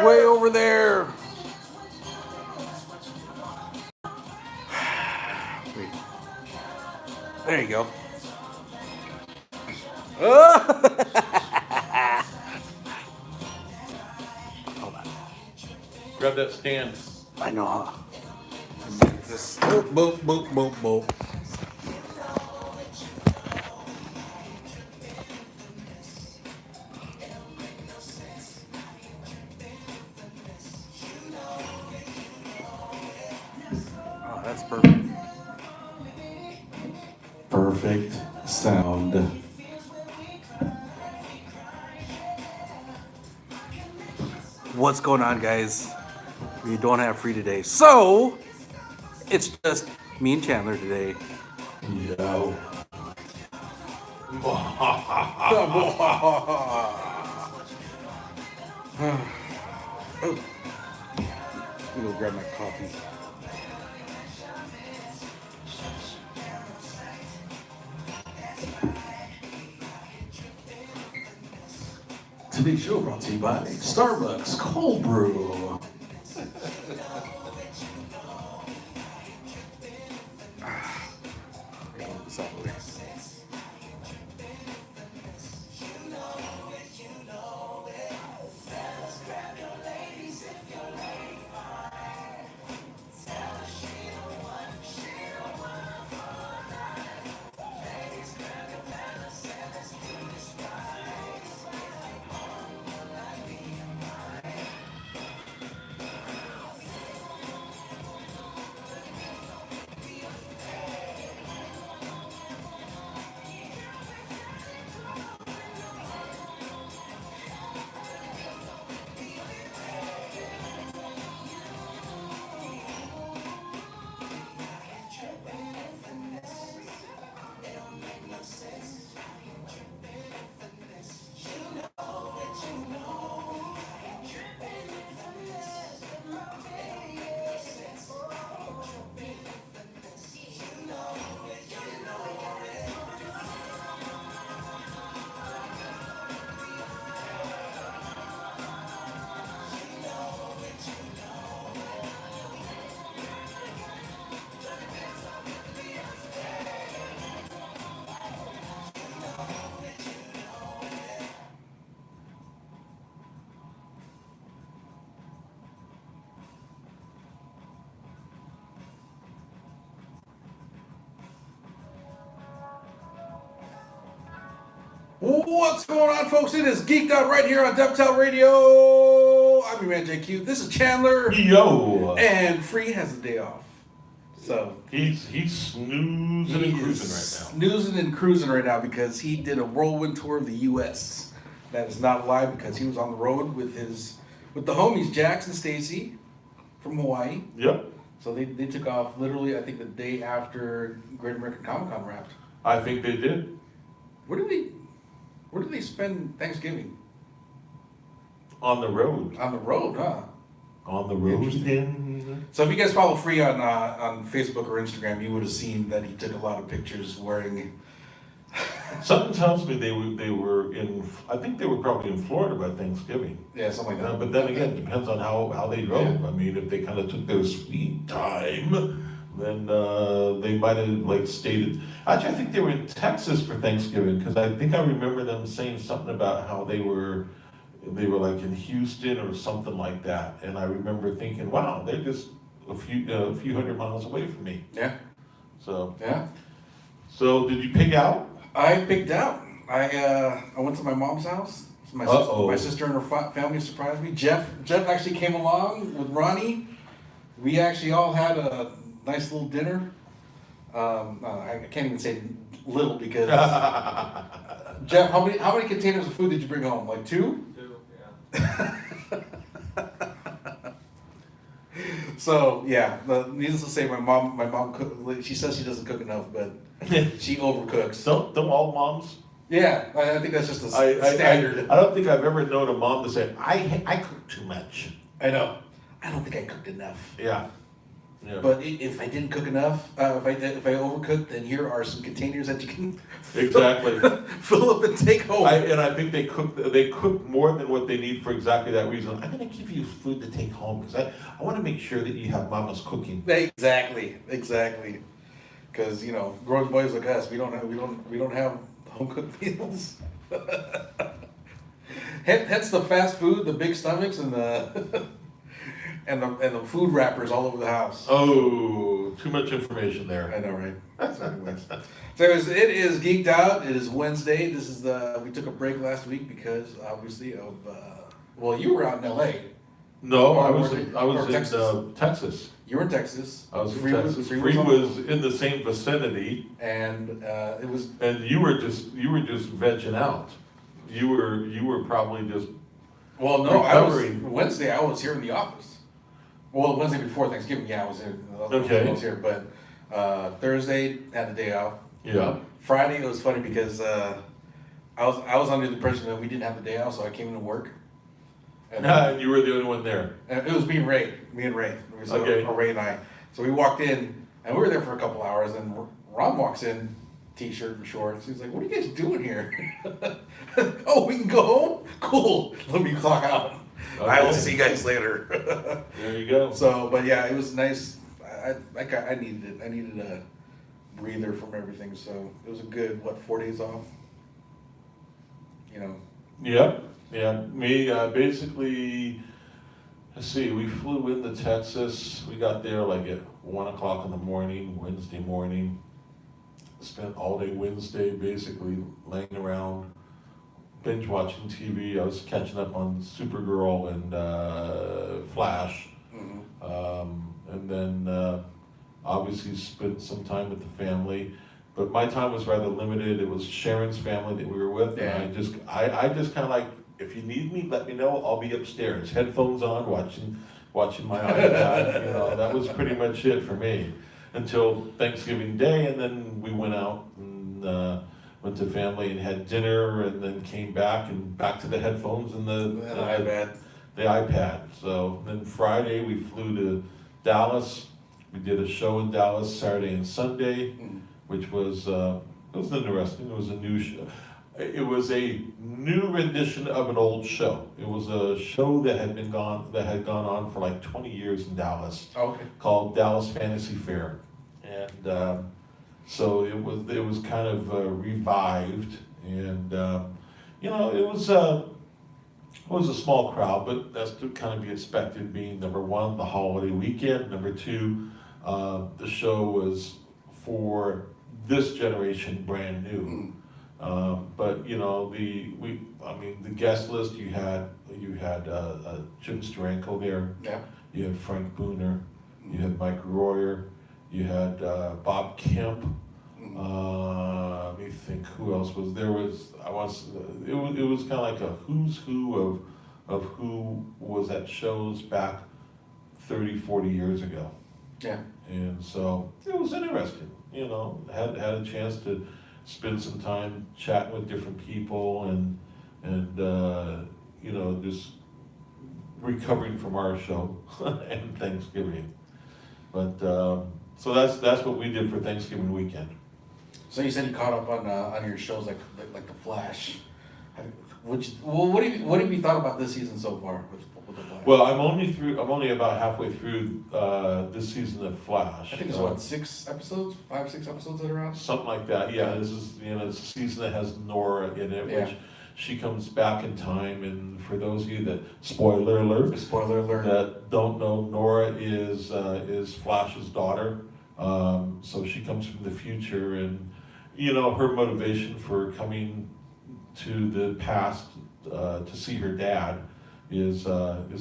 Way over there. Wait. There you go. Hold on. Grab that stand. I know. Huh? Just boop, boop, boop, boop, boop. Oh, that's perfect. Perfect sound. What's going on, guys? We don't have free today, so it's just me and Chandler today. Yo. Let me go grab my coffee. Today's show brought to you by Starbucks Cold Brew. This out of the way. What's going on, folks? It is Geeked Out right here on Dovetail Radio. I'm your man, JQ. This is Chandler. Yo. And Free has a day off. So He's snoozing and cruising right now. Snoozing and cruising right now because he did a whirlwind tour of the U.S. That is not a lie because he was on the road with the homies, Jax and Stacy from Hawaii. Yep. So they took off literally, I think, the day after Great American Comic Con wrapped. I think they did. Where did they spend Thanksgiving? On the road. On the road, huh? On the road. So if you guys follow Free on Facebook or Instagram, you would have seen that he took a lot of pictures wearing. Something tells me they were in. I think they were probably in Florida by Thanksgiving. Yeah, something like that. But then again, it depends on how they drove. Yeah. I mean, if they kind of took their sweet time, then they might have stated. Actually, I think they were in Texas for Thanksgiving because I think I remember them saying something about how they were like in Houston or something like that. And I remember thinking, wow, they're just a few hundred miles away from me. Yeah. So Yeah. So did you pick out? I picked out. I went to my mom's house. My sister and her family surprised me. Jeff actually came along with Ronnie. We actually all had a nice little dinner. I can't even say little because Jeff, how many containers of food did you bring home? Like 2? 2, yeah. So yeah, needless to say, my mom cook. She says she doesn't cook enough, but she overcooks. Don't all moms? Yeah, I think that's just a standard. I don't think I've ever known a mom to say I cook too much. I know. I don't think I cooked enough. Yeah. Yeah. But if I didn't cook enough, if I overcooked, then here are some containers that you can Exactly. fill up and take home. I think they cook more than what they need for exactly that reason. I'm gonna give you food to take home because I want to make sure that you have mama's cooking. Exactly. Because growing boys like us, we don't have home cooked meals. Hence the fast food, the big stomachs, and the and the food wrappers all over the house. Oh, too much information there. I know, right? So anyways, it is Geeked Out. It is Wednesday. We took a break last week because obviously of you were out in L.A. No, I Or was in Texas. Texas. You were in Texas. I was in Free Texas. Free Free on- was in the same vicinity, and it was. and you were just vegging out. You were probably just Well, no, recovering. Wednesday. I was here in the office. Well, Wednesday before Thanksgiving, I was here. Okay. I was here, but Thursday had the day off. yeah. Friday it was funny because I was under the impression that we didn't have the day off, so I came into work. And You were the only one there. it was me and Ray. So, Okay. Ray and I. So we walked in, and we were there for a couple hours, and Ron walks in, t-shirt and shorts. He's like, "What are you guys doing here?" "Oh, we can go home? Cool. Let me clock out. I will Okay. see you guys later." There you go. So, but yeah, it was nice. I needed it. I needed a breather from everything. So it was a good 4 days off. Yep. Yeah. Me basically. Let's see. We flew into Texas. We got there like at 1:00 in the morning, Wednesday morning. Spent all day Wednesday basically laying around, binge watching TV. I was catching up on Supergirl and Flash. And then obviously spent some time with the family, but my time was rather limited. It was Sharon's family that we were with, Yeah. and I just kind of like, if you need me, let me know. I'll be upstairs, headphones on, watching my iPad. That was pretty much it for me until Thanksgiving Day, and then we went out and went to family and had dinner, and then came back to the headphones and the iPad. So then Friday we flew to Dallas. We did a show in Dallas Saturday and Sunday, which was it was interesting. It was a new show. It was a new rendition of an old show. It was a show that had gone on for like 20 years in Dallas, Okay. called Dallas Fantasy Fair, and so it was kind of revived, and it was a small crowd, but that's to kind of be expected, being number one, the holiday weekend, number two, the show was for this generation brand new. But the guest list, you had Jim Steranko there, Yeah. you had Frank Booner, you had Mike Royer, you had Bob Kemp. Let me think who else was there. It was kind of like a who's who of who was at shows back 30, 40 years ago. Yeah. And so it was interesting, had a chance to spend some time chatting with different people and just recovering from our show and Thanksgiving. But so that's what we did for Thanksgiving weekend. So you said you caught up on your shows like The Flash. What have you thought about this season so far with The Flash? Well, I'm only about halfway through this season of Flash. I think it's 6 episodes, 5, 6 episodes that are out. Something like that. Yeah, this is it's a season that has Nora in it, Yeah. which she comes back in time. And for those of you that spoiler alert that don't know, Nora is Flash's daughter. So she comes from the future, and her motivation for coming to the past to see her dad is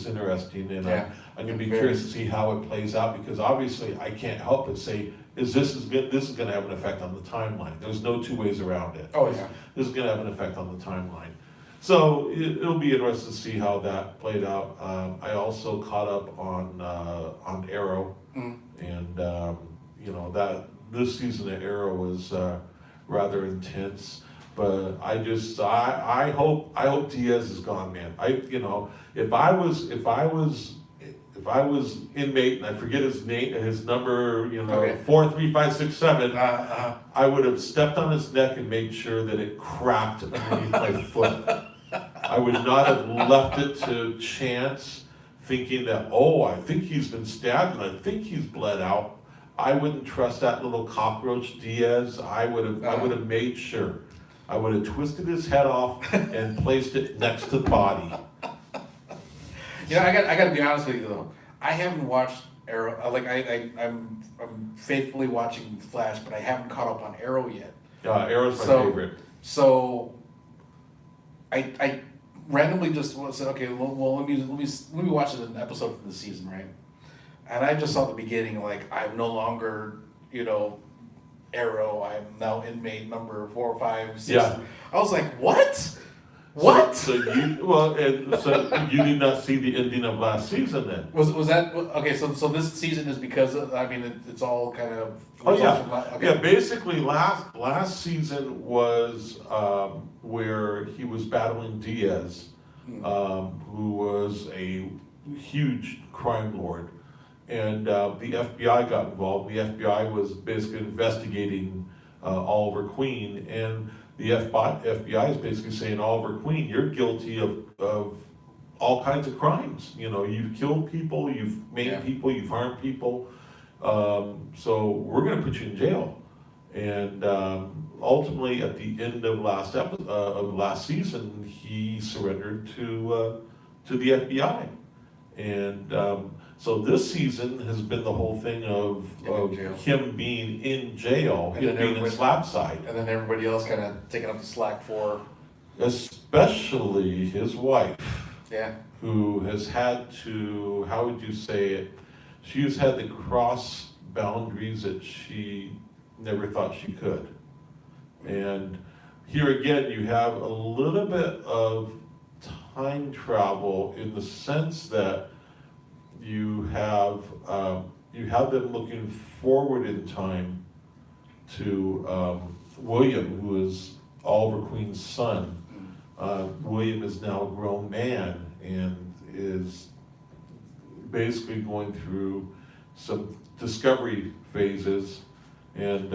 interesting, and Yeah. I'm going to be curious to see how it plays out, because obviously I can't help but say this is going to have an effect on the timeline. There's no two ways around it. Oh yeah. This is going to have an effect on the timeline. So it'll be interesting to see how that played out. I also caught up on Arrow, and that this season of Arrow was rather intense. But I hope Diaz is gone, man. If if I was inmate and I forget his name, his number, Okay. 43567, Uh-huh. I would have stepped on his neck and made sure that it cracked underneath my foot. I would not have left it to chance, thinking that, oh, I think he's been stabbed and I think he's bled out. I wouldn't trust that little cockroach Diaz. I would have made sure. I would have twisted his head off and placed it next to the body. I got to be honest with you though. I haven't watched Arrow. I'm faithfully watching Flash, but I haven't caught up on Arrow yet. Arrow's my favorite. So, I randomly just said, okay, well let me watch an episode from the season, right? And I just saw the beginning, like I'm no longer, Arrow. I'm now inmate number 4, 5, 6. Yeah. I was like, what? What? So you did not see the ending of last season then? Was that okay? So this season is because it's all kind of. Oh yeah, okay. yeah. Basically, last season was where he was battling Diaz, who was a huge crime lord, and the FBI got involved. The FBI was basically investigating Oliver Queen, and the FBI is basically saying, Oliver Queen, you're guilty of all kinds of crimes. You've killed people, you've maimed people, you've harmed people. So we're going to put you in jail. And ultimately, at the end of last season, he surrendered to the FBI. And so this season has been the whole thing of him being in jail, him being in slapside. And then everybody else kind of taking up the slack for. Especially his wife. Yeah. Who has had to, how would you say it? She has had to cross boundaries that she never thought she could. And here again, you have a little bit of time travel in the sense that you have them looking forward in time to William, who is Oliver Queen's son. William is now a grown man and is basically going through some discovery phases, and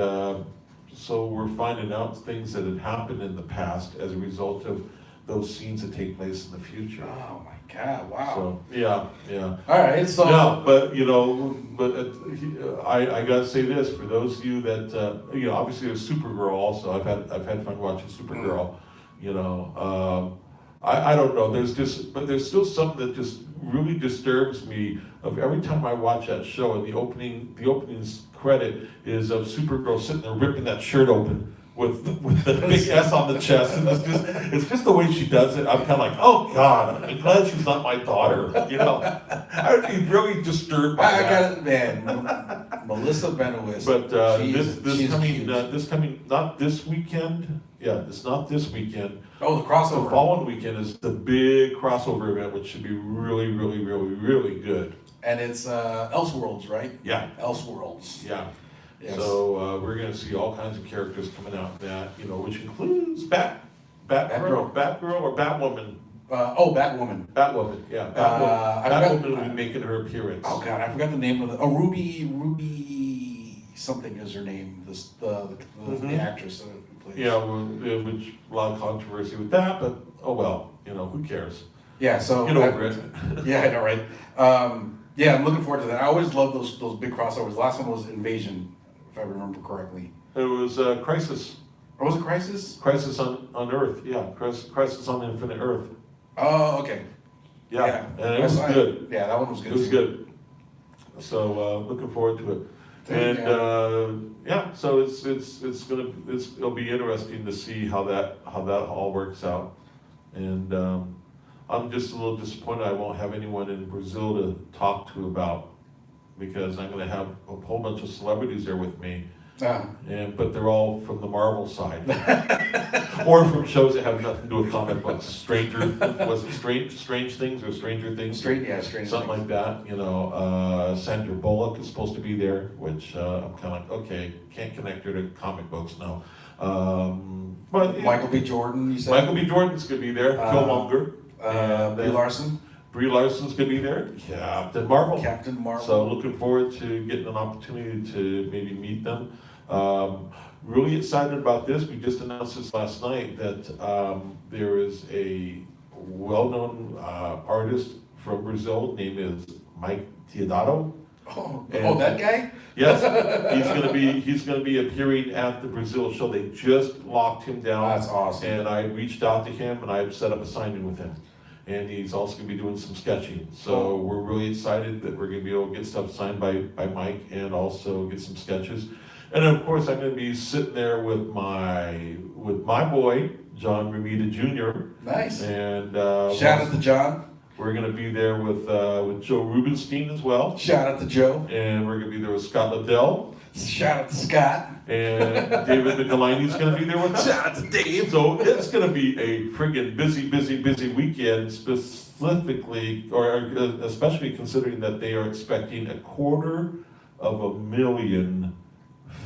so we're finding out things that had happened in the past as a result of those scenes that take place in the future. Oh my God! Wow. So yeah. All right, so yeah, but I gotta say this for those of you that obviously there's Supergirl also. I've had fun watching Supergirl. I don't know. There's still something that just really disturbs me. Of every time I watch that show, and the opening's credit is of Supergirl sitting there ripping that shirt open with the big S on the chest, and it's just the way she does it. I'm kind of like, oh God, I'm glad she's not my daughter. I would be really disturbed by that. I got it, man. Melissa Benoist. But this coming not this weekend. Yeah, it's not this weekend. Oh, the crossover. The following weekend is the big crossover event, which should be really, really, really, really good. And it's Elseworlds, right? Yeah. Elseworlds. Yeah. Yes. So we're going to see all kinds of characters coming out in that, which includes Batgirl or Batwoman. Batwoman. Batwoman, yeah. Batwoman will be making her appearance. Oh God, I forgot the name of Ruby something is her name. The actress that plays. Yeah, which a lot of controversy with that, but oh well, who cares? Yeah, so get over it. Yeah, I know, right? Yeah, I'm looking forward to that. I always love those big crossovers. The last one was Invasion, if I remember correctly. It was Crisis. Or was it Crisis? Crisis on Earth, yeah. Crisis on Infinite Earth. Oh, okay. Yeah. And it was good. Yeah, that one was good. It was good. So looking forward to it. And so it'll be interesting to see how that all works out. And I'm just a little disappointed I won't have anyone in Brazil to talk to about, because I'm going to have a whole bunch of celebrities there with me. But they're all from the Marvel side, or from shows that have nothing to do with comic books. Strange Things or Stranger Things? Strange something like that. Sandra Bullock is supposed to be there, which I'm kind of like, okay, can't connect her to comic books now. But Michael B. Jordan, you said? Michael B. Jordan's going to be there. Killmonger. Brie Larson. Brie Larson's gonna be there. Captain Marvel. Captain Marvel. So looking forward to getting an opportunity to maybe meet them. Really excited about this. We just announced this last night that there is a well-known artist from Brazil named is Mike Teodato. That guy? Yes, he's gonna be appearing at the Brazil show. They just locked him down. That's awesome. And I reached out to him and I've set up a signing with him. And he's also gonna be doing some sketching. So we're really excited that we're gonna be able to get stuff signed by Mike and also get some sketches. And then of course I'm gonna be sitting there with my boy, John Romita Jr. Nice. And shout out to John. We're gonna be there with Joe Rubenstein as well. Shout out to Joe. And we're gonna be there with Scott Liddell. Shout out to Scott. And David Nicolini's gonna be there with us. Shout out to Dave. So it's gonna be a friggin' busy weekend, specifically, or especially considering that they are expecting 250,000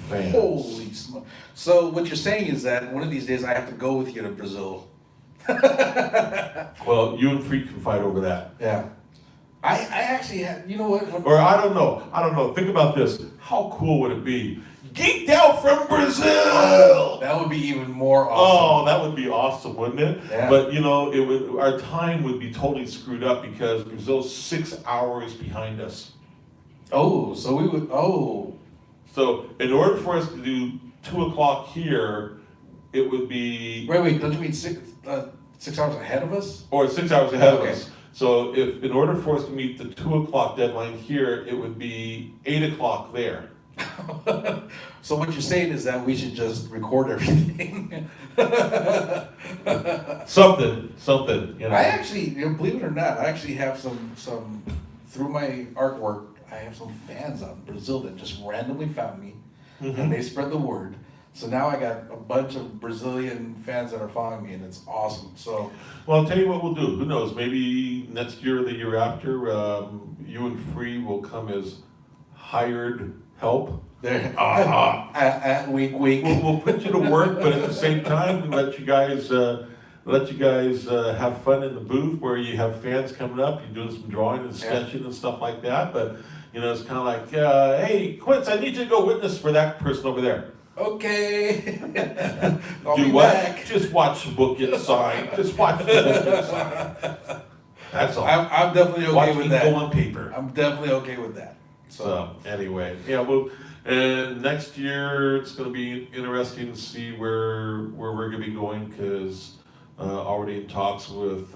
fans. Holy smoke. So what you're saying is that one of these days I have to go with you to Brazil. Well, you and Freak can fight over that. Yeah. I actually had, you know what? Or I don't know. Think about this. How cool would it be? Geeked Out from Brazil! Oh, that would be even more awesome. Oh, that would be awesome, wouldn't it? Yeah. But our time would be totally screwed up because Brazil's 6 hours behind us. Oh, so we would, So in order for us to do 2 o'clock here, it would be... Wait, don't you mean 6 hours ahead of us? Or 6 hours ahead of Okay. us. So if in order for us to meet the 2 o'clock deadline here, it would be 8 o'clock there. So what you're saying is that we should just record everything. Something, I actually, believe it or not, I actually have some through my artwork, I have some fans out in Brazil that just randomly found me, and they spread the word. So now I got a bunch of Brazilian fans that are following me, and it's awesome. So, well, I'll tell you what we'll do. Who knows? Maybe next year or the year after, you and Free will come as hired help. there, week. We'll put you to work, but at the same time, let you guys have fun in the booth where you have fans coming up. You're doing some drawing and sketching and stuff like that. But it's kind of like, hey, Quince, I need you to go witness for that person over there. Okay. I'll Do be what? back. Just watch the book get signed. Just watch the book get signed. That's all. I'm definitely okay Watch with me that. go on paper. I'm definitely okay with that. So anyway, and next year it's going to be interesting to see where we're going to be going because already in talks with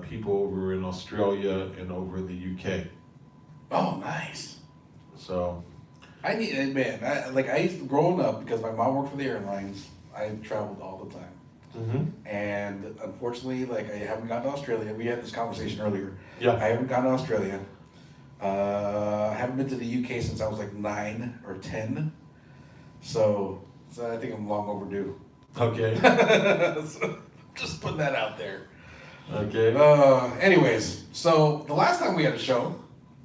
people over in Australia and over in the UK. Oh, nice. So I used to, growing up, because my mom worked for the airlines, I traveled all the time. And unfortunately, I haven't gotten to Australia. We had this conversation earlier. Yeah. I haven't gone to Australia. I haven't been to the UK since I was 9 or 10. So I think I'm long overdue. Okay. So, just putting that out there. Okay. Anyways, so the last time we had a show,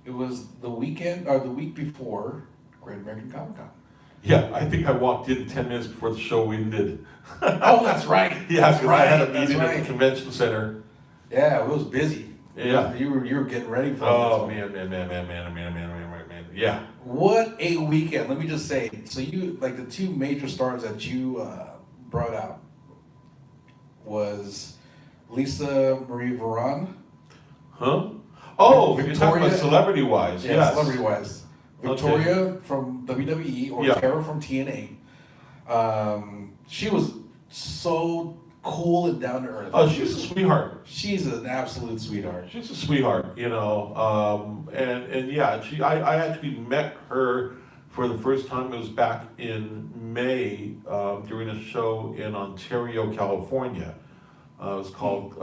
it was the week before Great American Comic Con. Yeah, I think I walked in 10 minutes before the show ended. Oh, that's right. Yeah, that's because right. I had a That's meeting at right. the convention center. Yeah, it was busy. Yeah. You were getting ready for Oh this. man. Yeah. What a weekend. Let me just say. So you, the two major stars that you brought out was Lisa Marie Varon. Huh? Oh, Victoria, you're talking about celebrity-wise. Yeah, Yes. celebrity-wise. Victoria from WWE or Tara from TNA. She was so cool and down to earth. Oh, she's a sweetheart. She's an absolute sweetheart. She's a sweetheart, and yeah, I actually met her for the first time. It was back in May during a show in Ontario, California. It was called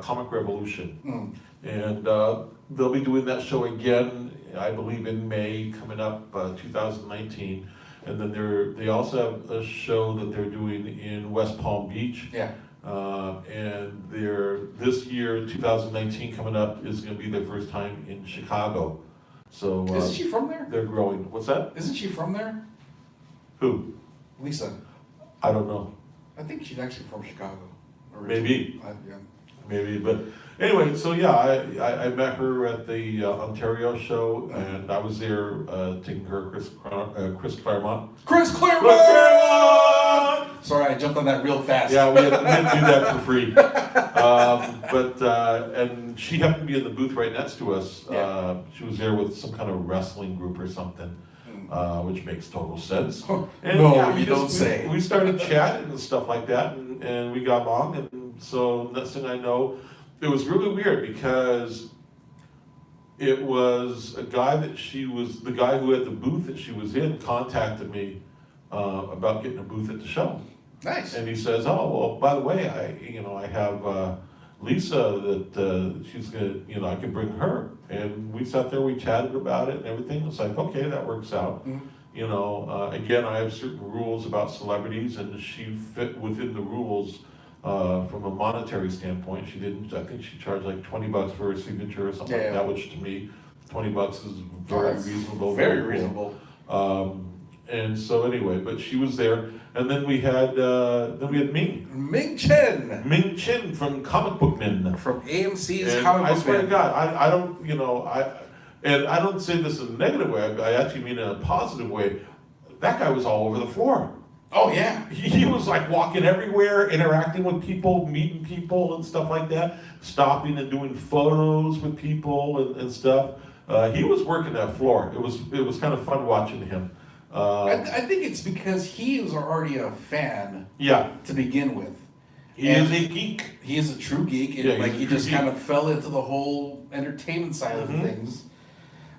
Comic Revolution, and they'll be doing that show again, I believe, in May coming up, 2019. And then they also have a show that they're doing in West Palm Beach. Yeah. And this year, 2019, coming up is going to be their first time in Chicago. So Isn't she from there? they're growing. What's that? Isn't she from there? Who? Lisa. I don't know. I think she's actually from Chicago. Maybe. Yeah. maybe. But anyway, so yeah, I met her at the Ontario show, and I was there taking her Chris Claremont. Chris Claremont! Chris Claremont! Sorry, I jumped on that real fast. Yeah, we had to do that for free. And she happened to be in the booth right next to us. Yeah. She was there with some kind of wrestling group or something, which makes total sense. And No, yeah, you don't say. We started chatting and stuff like that, and we got along. And so next thing I know, it was really weird because it was a guy the guy who had the booth that she was in contacted me about getting a booth at the show. Nice. And he says, "Oh, well, by the way, I have Lisa that she's gonna, I can bring her." And we sat there, we chatted about it and everything. It's like, okay, that works out. Mm-hmm. Again, I have certain rules about celebrities, and she fit within the rules from a monetary standpoint. She didn't. I think she charged like $20 for her signature or something like that, which to me, $20 is very reasonable. Very reasonable. And so anyway, but she was there. And then we had Ming. Ming Chen. Ming Chen from Comic Book Men. From AMC's And Comic Book I swear Men. to God, I don't, and I don't say this in a negative way, I actually mean in a positive way. That guy was all over the floor. Oh, yeah. He was like walking everywhere, interacting with people, meeting people and stuff like that, stopping and doing photos with people and stuff. He was working that floor. It was kind of fun watching him. I think it's because he was already a fan to begin with. He is a geek. He is a true geek, and Yeah, he just kind of fell into the whole entertainment side of things.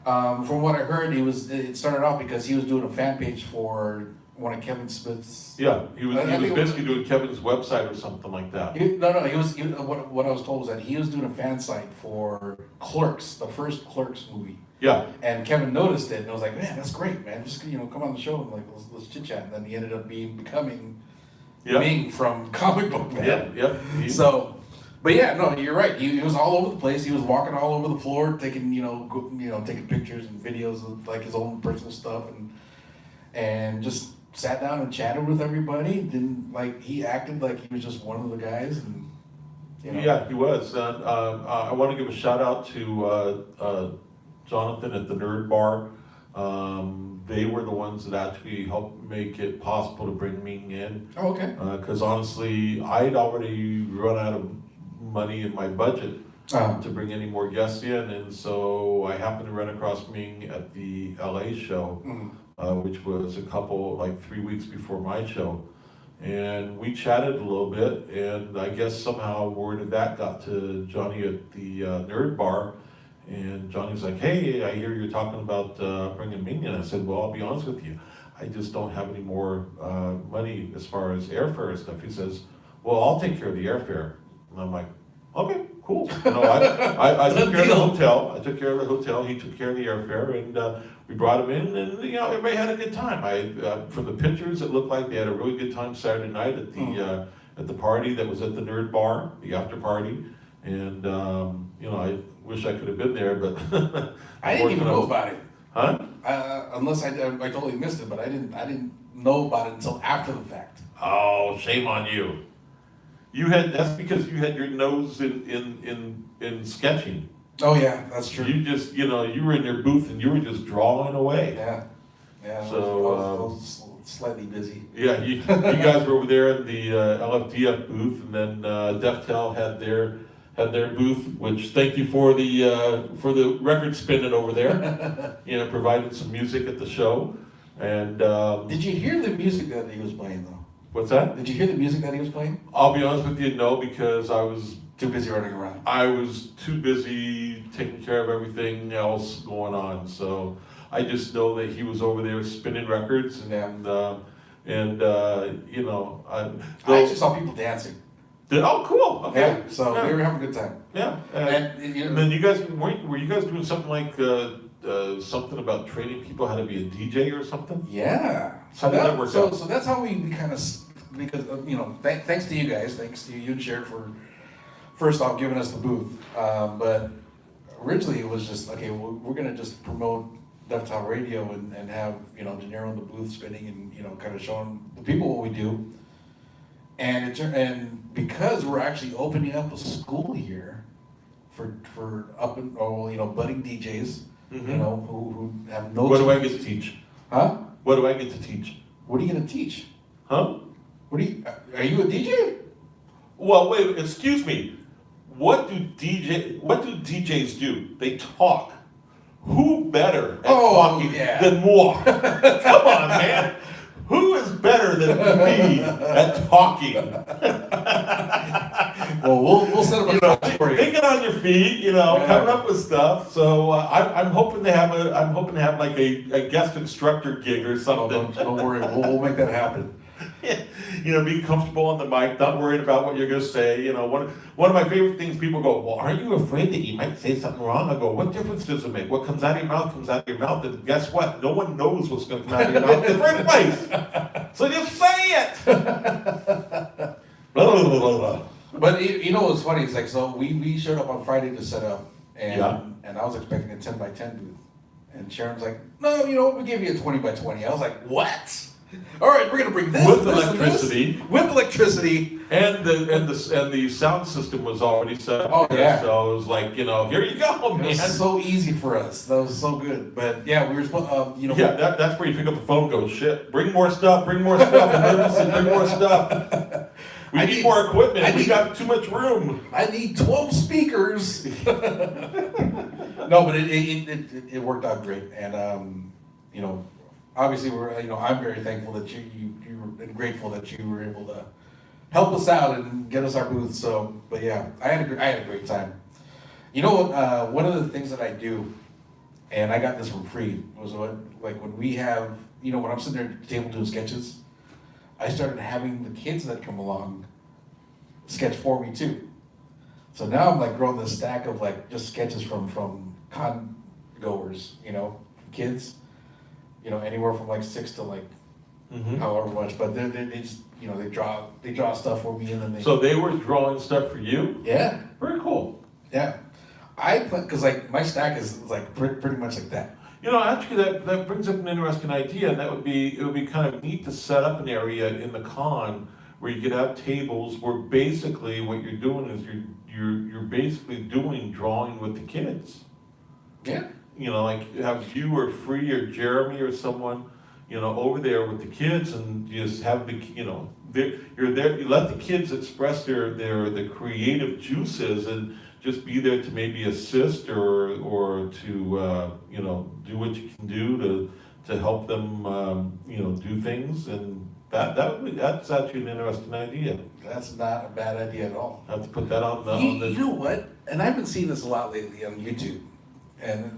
From what I heard, it started off because he was doing a fan page for one of Kevin Smith's. Yeah, he was I think basically doing Kevin's website or something like that. What I was told was that he was doing a fan site for Clerks, the first Clerks movie. Yeah. And Kevin noticed it and was like, "Man, that's great, man. Just come on the show and like let's chit chat." And then he ended up becoming Ming from Comic Book Man. Yeah. So, but yeah, no, you're right. He was all over the place. He was walking all over the floor, taking taking pictures and videos of like his own personal stuff, and just sat down and chatted with everybody. Then he acted like he was just one of the guys, and Yeah, he was. And I want to give a shout out to Jonathan at the Nerd Bar. They were the ones that actually helped make it possible to bring Ming in. Oh, okay. Because honestly, I'd already run out of money in my budget to bring any more guests in, and so I happened to run across Ming at the LA show, which was 3 weeks before my show. And we chatted a little bit, and I guess somehow word of that got to Johnny at the Nerd Bar. And Johnny's like, "Hey, I hear you're talking about bringing Ming in." I said, "Well, I'll be honest with you. I just don't have any more money as far as airfare and stuff." He says, "Well, I'll take care of the airfare." And I'm like, "Okay, cool." I took care of the hotel. I took care of the hotel. He took care of the airfare, and we brought him in, and everybody had a good time. From the pictures, it looked like they had a really good time Saturday night at the party that was at the Nerd Bar, the after party. And I wish I could have been there, but I didn't even know about it. Huh? Unless I totally missed it, but I didn't know about it until after the fact. Oh, shame on you! That's because you had your nose in sketching. Oh yeah, that's true. You just you were in your booth and you were just drawing away. Yeah. So I was slightly busy. Yeah, you guys were over there at the LFDF booth, and then Deftel had their booth, which thank you for the record spinning over there. Provided some music at the show. And did you hear the music that he was playing though? What's that? Did you hear the music that he was playing? I'll be honest with you, no, because I was too busy running around. I was too busy taking care of everything else going on. So I just know that he was over there spinning records, and I actually saw people dancing. Oh, cool. Okay. Yeah, so we were having a good time. Yeah. And then you guys were you guys doing something like something about training people how to be a DJ or something? Yeah. How did that work out? So that's how we kind of, because thanks to you guys, thanks to you and Jared for first off giving us the booth. But originally it was just we're gonna just promote Deaf Talk Radio and have De Niro in the booth spinning and kind of showing the people what we do. and because we're actually opening up a school here for budding DJs, who have no. What do I get to teach? Huh? What do I get to teach? What are you gonna teach? Huh? Are you a DJ? Well, wait, excuse me. What do DJs do? They talk. Who better at talking than moi? Come on, man. Who is better than me at talking? Well, we'll set up a talk for you. Thinking on your feet, coming up with stuff. So I'm hoping to have like a guest instructor gig or something. Don't worry, we'll make that happen. Be comfortable on the mic, not worried about what you're going to say. One of my favorite things, people go, well, aren't you afraid that you might say something wrong? I go, what difference does it make? What comes out of your mouth comes out of your mouth. And guess what? No one knows what's going to come out of your mouth in the first place. So just say it. Blah, blah, blah, blah, blah. But what's funny? It's like, so we showed up on Friday to set up, and I was expecting a 10 by 10 booth. And Sharon's like, no, we'll give you a 20 by 20. I was like, what? All right, we're gonna bring this with electricity. With electricity, and the sound system was already set up. Oh yeah. So it was like, here you go, man. It was so easy for us. That was so good. But yeah, we were supposed, Yeah, that's where you pick up the phone and go, shit, bring more stuff, emergency, bring more stuff. We need more equipment. We got too much room. I need 12 speakers. No, but it worked out great, and obviously I'm very thankful that you were and grateful that you were able to help us out and get us our booth. So, but yeah, I had a great time. One of the things that I do, and I got this for free, was when we have, when I'm sitting there at the table doing sketches, I started having the kids that come along sketch for me too. So now I'm like growing this stack of like just sketches from con goers, kids, anywhere from like 6 to like however much. But they just they draw stuff for me, and then So they were drawing stuff for you? Yeah. Very cool. Yeah. Because like my stack is like pretty much like that. Actually, that brings up an interesting idea, and it would be kind of neat to set up an area in the con where you could have tables where basically what you're doing is you're basically doing drawing with the kids. Yeah. Like have you or Free or Jeremy or someone, over there with the kids, and just have you're there. You let the kids express the creative juices, and just be there to maybe assist or to do what you can do to help them do things, and that's actually an interesting idea. That's not a bad idea at all. I have to put that on the. You know what? And I've been seeing this a lot lately on YouTube, and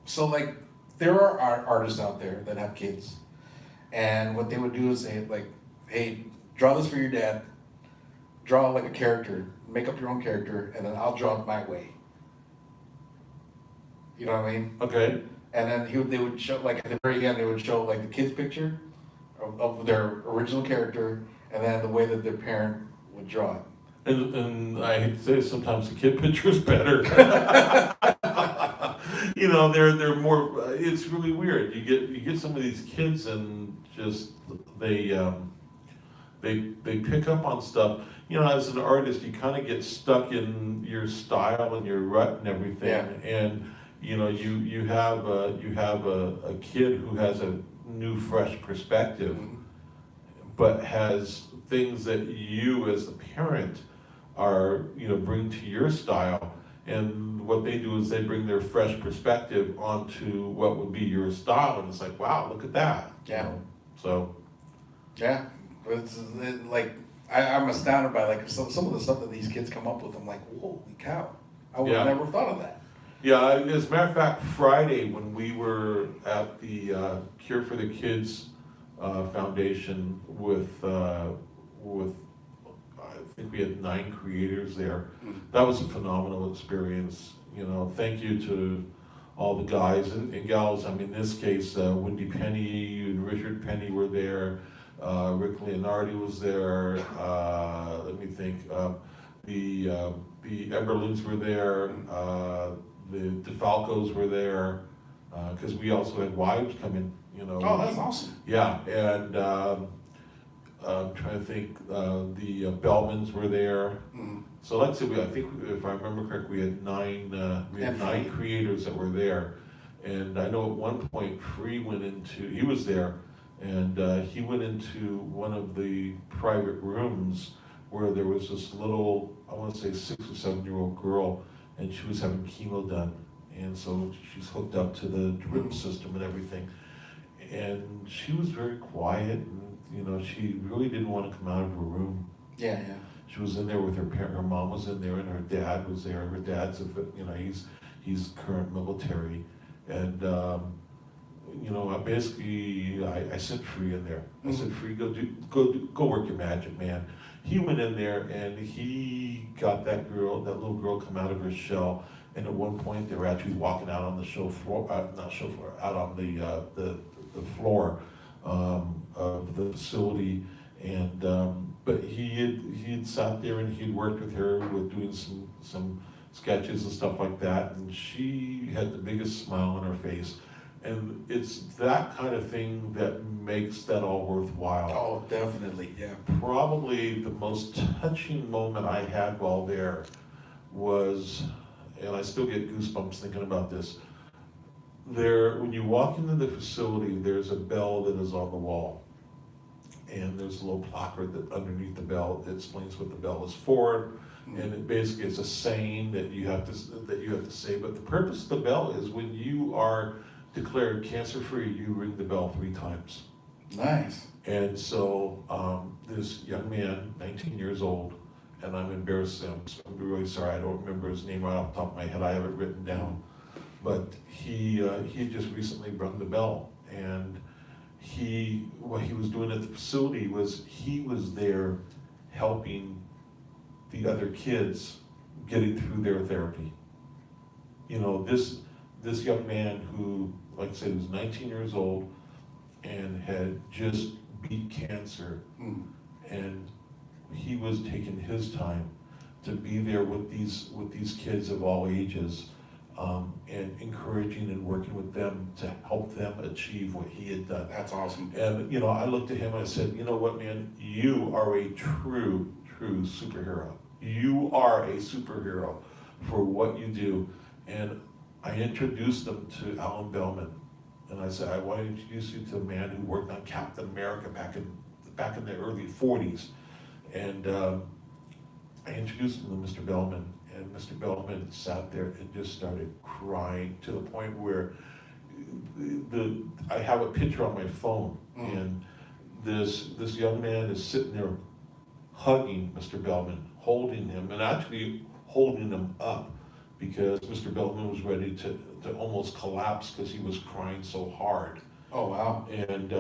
so like there are artists out there that have kids, and what they would do is say like, hey, draw this for your dad. Draw like a character, make up your own character, and then I'll draw it my way. You know what I mean? Okay. And then they would show, like at the very end, they would show like the kid's picture of their original character, and then the way that their parent would draw it. And I hate to say it, sometimes the kid picture is better. They're more. It's really weird. You get some of these kids, and just they pick up on stuff. As an artist, you kind of get stuck in your style and your rut and everything. Yeah. And you have a kid who has a new, fresh perspective, but has things that you as the parent are bring to your style. And what they do is they bring their fresh perspective onto what would be your style, and it's like, wow, look at that. Yeah. So. Yeah, like I'm astounded by like some of the stuff that these kids come up with. I'm like, holy cow! I would have never thought of that. Yeah, as a matter of fact, Friday when we were at the Cure for the Kids Foundation with I think we had 9 creators there. That was a phenomenal experience. Thank you to all the guys and gals. In this case, Wendy Penny and Richard Penny were there. Rick Leonardi was there. Let me think. The Eberlins were there. The DeFalcos were there. Because we also had wives come in. Oh, that's awesome. Yeah, and I'm trying to think, the Bellmans were there. So like I said, I think if I remember correctly, we had nine creators that were there. And I know at one point he was there, and he went into one of the private rooms where there was this little, I want to say 6 or 7-year-old girl, and she was having chemo done. And so she's hooked up to the drip system and everything. And she was very quiet, and she really didn't want to come out of her room. Yeah. She was in there with her parent. Her mom was in there, and her dad was there. Her dad's he's current military, and I said, Free in there. I said, Free, go work your magic, man. He went in there and he got that little girl come out of her shell. And at one point they were actually walking out on the out on the floor of the facility. And but he had sat there and he'd worked with her with doing some sketches and stuff like that. And she had the biggest smile on her face. And it's that kind of thing that makes that all worthwhile. Oh, definitely, yeah. Probably the most touching moment I had while there was, and I still get goosebumps thinking about this, when you walk into the facility, there's a bell that is on the wall. And there's a little placard that underneath the bell that explains what the bell is for. And it basically is a saying that you have to say. But the purpose of the bell is when you are declared cancer-free, you ring the bell 3 times. Nice. And so this young man, 19 years old, and I'm embarrassed, I'm really sorry, I don't remember his name right off the top of my head, I have it written down. But he just recently rung the bell, and what he was doing at the facility was he was there helping the other kids getting through their therapy. This young man who, like I said, was 19 years old and had just beat cancer, and he was taking his time to be there with these kids of all ages, and encouraging and working with them to help them achieve what he had done. That's awesome. And I looked at him and I said, you know what, man, you are a true superhero. You are a superhero for what you do. And I introduced them to Alan Bellman, and I said, I want to introduce you to a man who worked on Captain America back in the early 40s. And I introduced him to Mr. Bellman, and Mr. Bellman sat there and just started crying to the point where I have a picture on my phone, and this young man is sitting there hugging Mr. Bellman, holding him, and actually holding him up, because Mr. Bellman was ready to almost collapse because he was crying so hard. Oh, wow. And,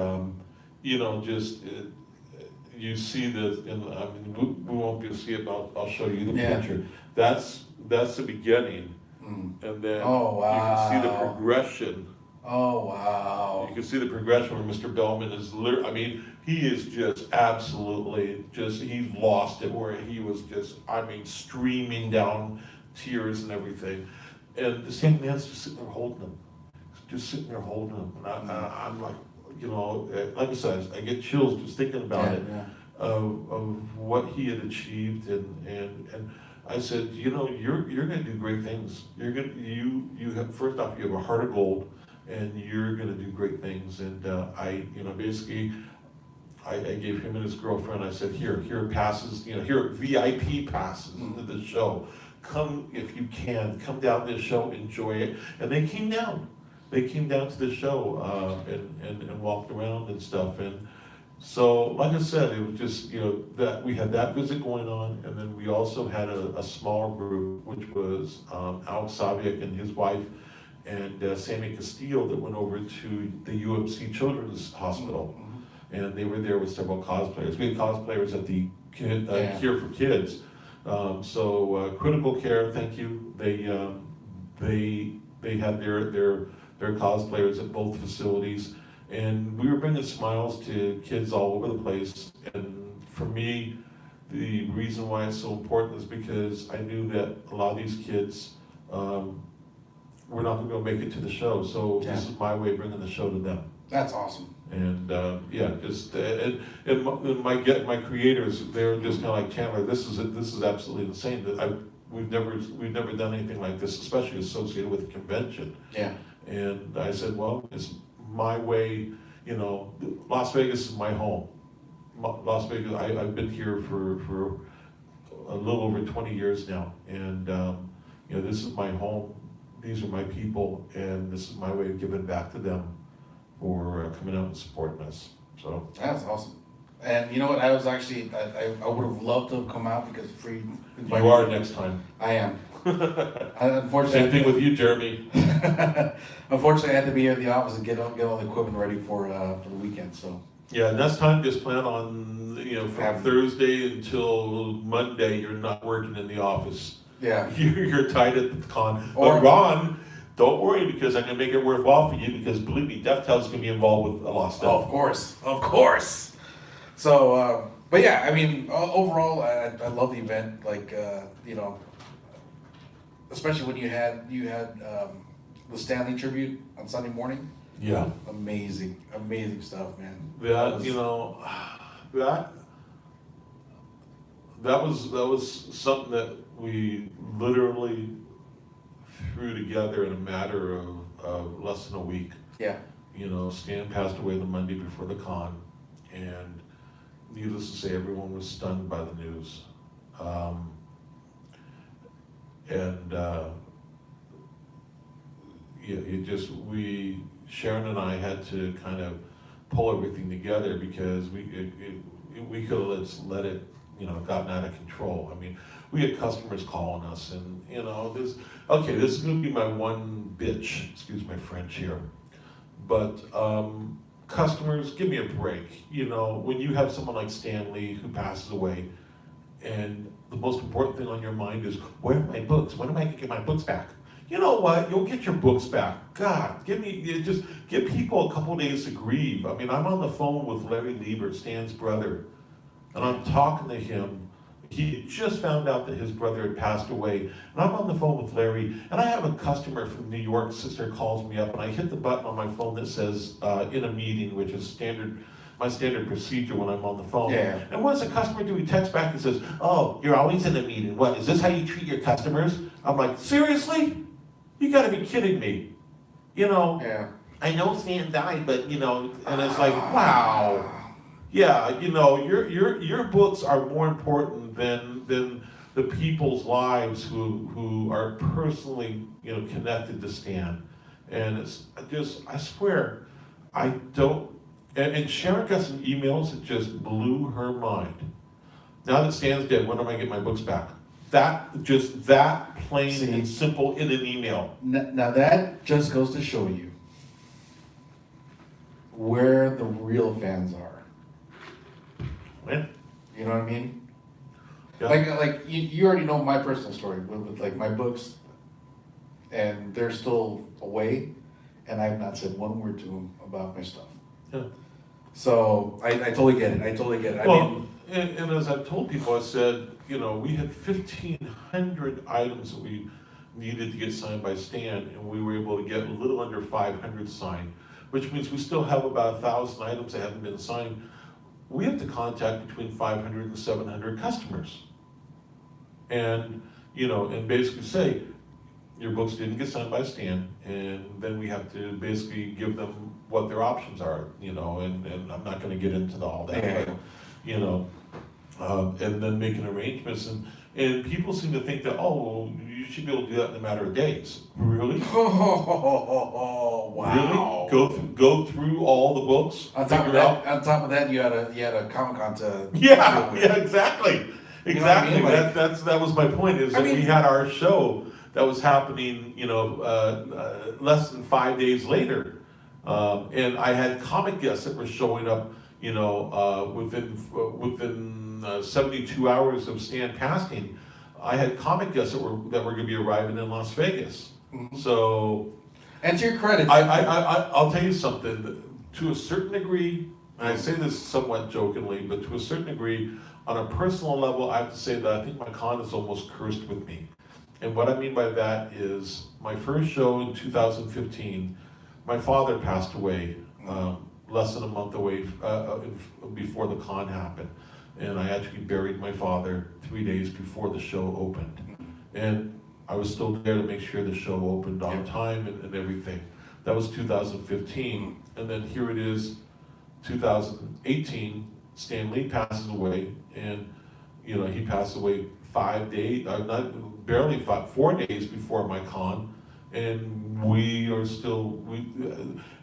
you see this, and we won't be able to see it, but I'll show you the picture. That's the beginning. And then you can see the progression. Oh, wow. You can see the progression where Mr. Bellman is he is just absolutely he's lost it, where he was streaming down tears and everything. And this young man's just sitting there holding him. And I'm like, like I said, I get chills just thinking about it, of what he had achieved. And I said, you're gonna do great things. First off, you have a heart of gold, and you're gonna do great things. And I gave him and his girlfriend, I said, here are passes, here are VIP passes into the show. Come, if you can, come down to the show, enjoy it. And they came down. They came down to the show and walked around and stuff. And so, like I said, it was just, that we had that visit going on. And then we also had a small group, which was Alex Saviak and his wife, and Sammy Castillo, that went over to the UMC Children's Hospital. And they were there with several cosplayers. We had cosplayers at the Cure for Kids. So Critical Care, thank you. They had their cosplayers at both facilities, and we were bringing smiles to kids all over the place. And for me, the reason why it's so important is because I knew that a lot of these kids were not going to make it to the show. So this is my way of bringing the show to them. That's awesome. And yeah, just and my creators, they're just kind of like, Chandler, this is absolutely insane. That we've never done anything like this, especially associated with a convention. Yeah. And I said, well, it's my way. You know, Las Vegas is my home. Las Vegas, I've been here for a little over 20 years now, and you know, this is my home. These are my people, and this is my way of giving back to them for coming out and supporting us. So that's awesome. And you know what? I was actually I would have loved to have come out because free. You are next time. I am. Unfortunately, same thing with you, Jeremy. Unfortunately, I had to be here at the office and get all the equipment ready for the weekend. So yeah, next time just plan on, you know, from Thursday until Monday you're not working in the office. Yeah, you're tied at the con. Or, but Ron, don't worry, because I'm gonna make it worthwhile for you, because believe me, DevTel's gonna be involved with a lot of stuff. Oh, of course. So, but yeah, I mean, overall, I love the event. Like, you know, especially when you had the Stanley tribute on Sunday morning. Yeah. Amazing stuff, man. That, you know, that was something that we literally threw together in a matter of less than a week. Yeah. You know, Stan passed away the Monday before the con, and needless to say, everyone was stunned by the news. Yeah, Sharon and I had to kind of pull everything together, because we could have just let it, you know, gotten out of control. I mean, we had customers calling us, and you know, this is going to be my one bitch, excuse my French here, but customers, give me a break. You know, when you have someone like Stan Lee who passes away, and the most important thing on your mind is, where are my books? When am I going to get my books back? You know what? You'll get your books back. God, just give people a couple days to grieve. I mean, I'm on the phone with Larry Liebert, Stan's brother, and I'm talking to him. He just found out that his brother had passed away, and I'm on the phone with Larry, and I have a customer from New York. Sister calls me up, and I hit the button on my phone that says in a meeting, which is my standard procedure when I'm on the phone. Yeah. And what does the customer do? He texts back and says, "Oh, you're always in a meeting. What, is this how you treat your customers?" I'm like, seriously? You gotta be kidding me. You know, Yeah. I know Stan died, but you know, and it's like, wow. Yeah, you know, your books are more important than the people's lives who are personally, you know, connected to Stan. And it's just, I swear, I don't, and Sharon got some emails that just blew her mind. Now that Stan's dead, when am I getting my books back? That plain and simple in an email. Now that just goes to show you where the real fans are. Yeah. You know what I mean? Yeah. Like you already know my personal story with like my books, and they're still away, and I've not said one word to them about my stuff. Yeah. So I totally get it. I totally get it. Well, I mean, and as I've told people, I said, you know, we had 1,500 items that we needed to get signed by Stan, and we were able to get a little under 500 signed, which means we still have about 1,000 items that haven't been signed. We have to contact between 500 and 700 customers, and you know, and basically say, your books didn't get signed by Stan, and then we have to basically give them what their options are, you know, and I'm not going to get into all that, Yeah. but, you know, and then making arrangements, and people seem to think that, oh, well, you should be able to do that in a matter of days. Really? oh wow! Really? Go through all the books. On top of that, you had a Comic-Con to Yeah, exactly. You know what I mean? Like, that was my point. Is that we had our show that was happening, you know, less than 5 days later, and I had comic guests that were showing up, you know, within 72 hours of Stan passing. I had comic guests that were going to be arriving in Las Vegas. Mm-hmm. So, and to your credit, I'll tell you something. To a certain degree, and I say this somewhat jokingly, but to a certain degree, on a personal level, I have to say that I think my con is almost cursed with me. And what I mean by that is, my first show in 2015, my father passed away less than a month away before the con happened. And I actually buried my father 3 days before the show opened. And I was still there to make sure the show opened on time and everything. That was 2015. And then here it is, 2018, Stan Lee passes away. And, you know, he passed away 4 days before my con. And we are still,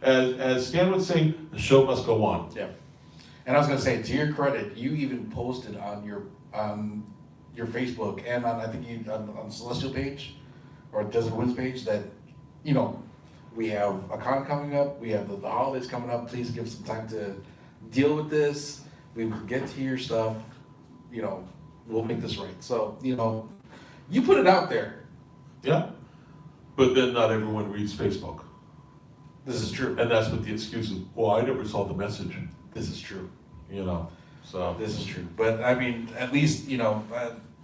as Stan would say, the show must go on. Yeah. And I was gonna say, to your credit, you even posted on your Facebook and on, I think you, on Celestial page, or Desert Winds page, that, you know, we have a con coming up, we have the holidays coming up, please give some time to deal with this, we will get to your stuff, you know, we'll make this right. So, you know, you put it out there. Yeah. But then not everyone reads Facebook. This is true. And that's what the excuse is, well, I never saw the message. This is true. You know, so. This is true. But I mean, at least, you know,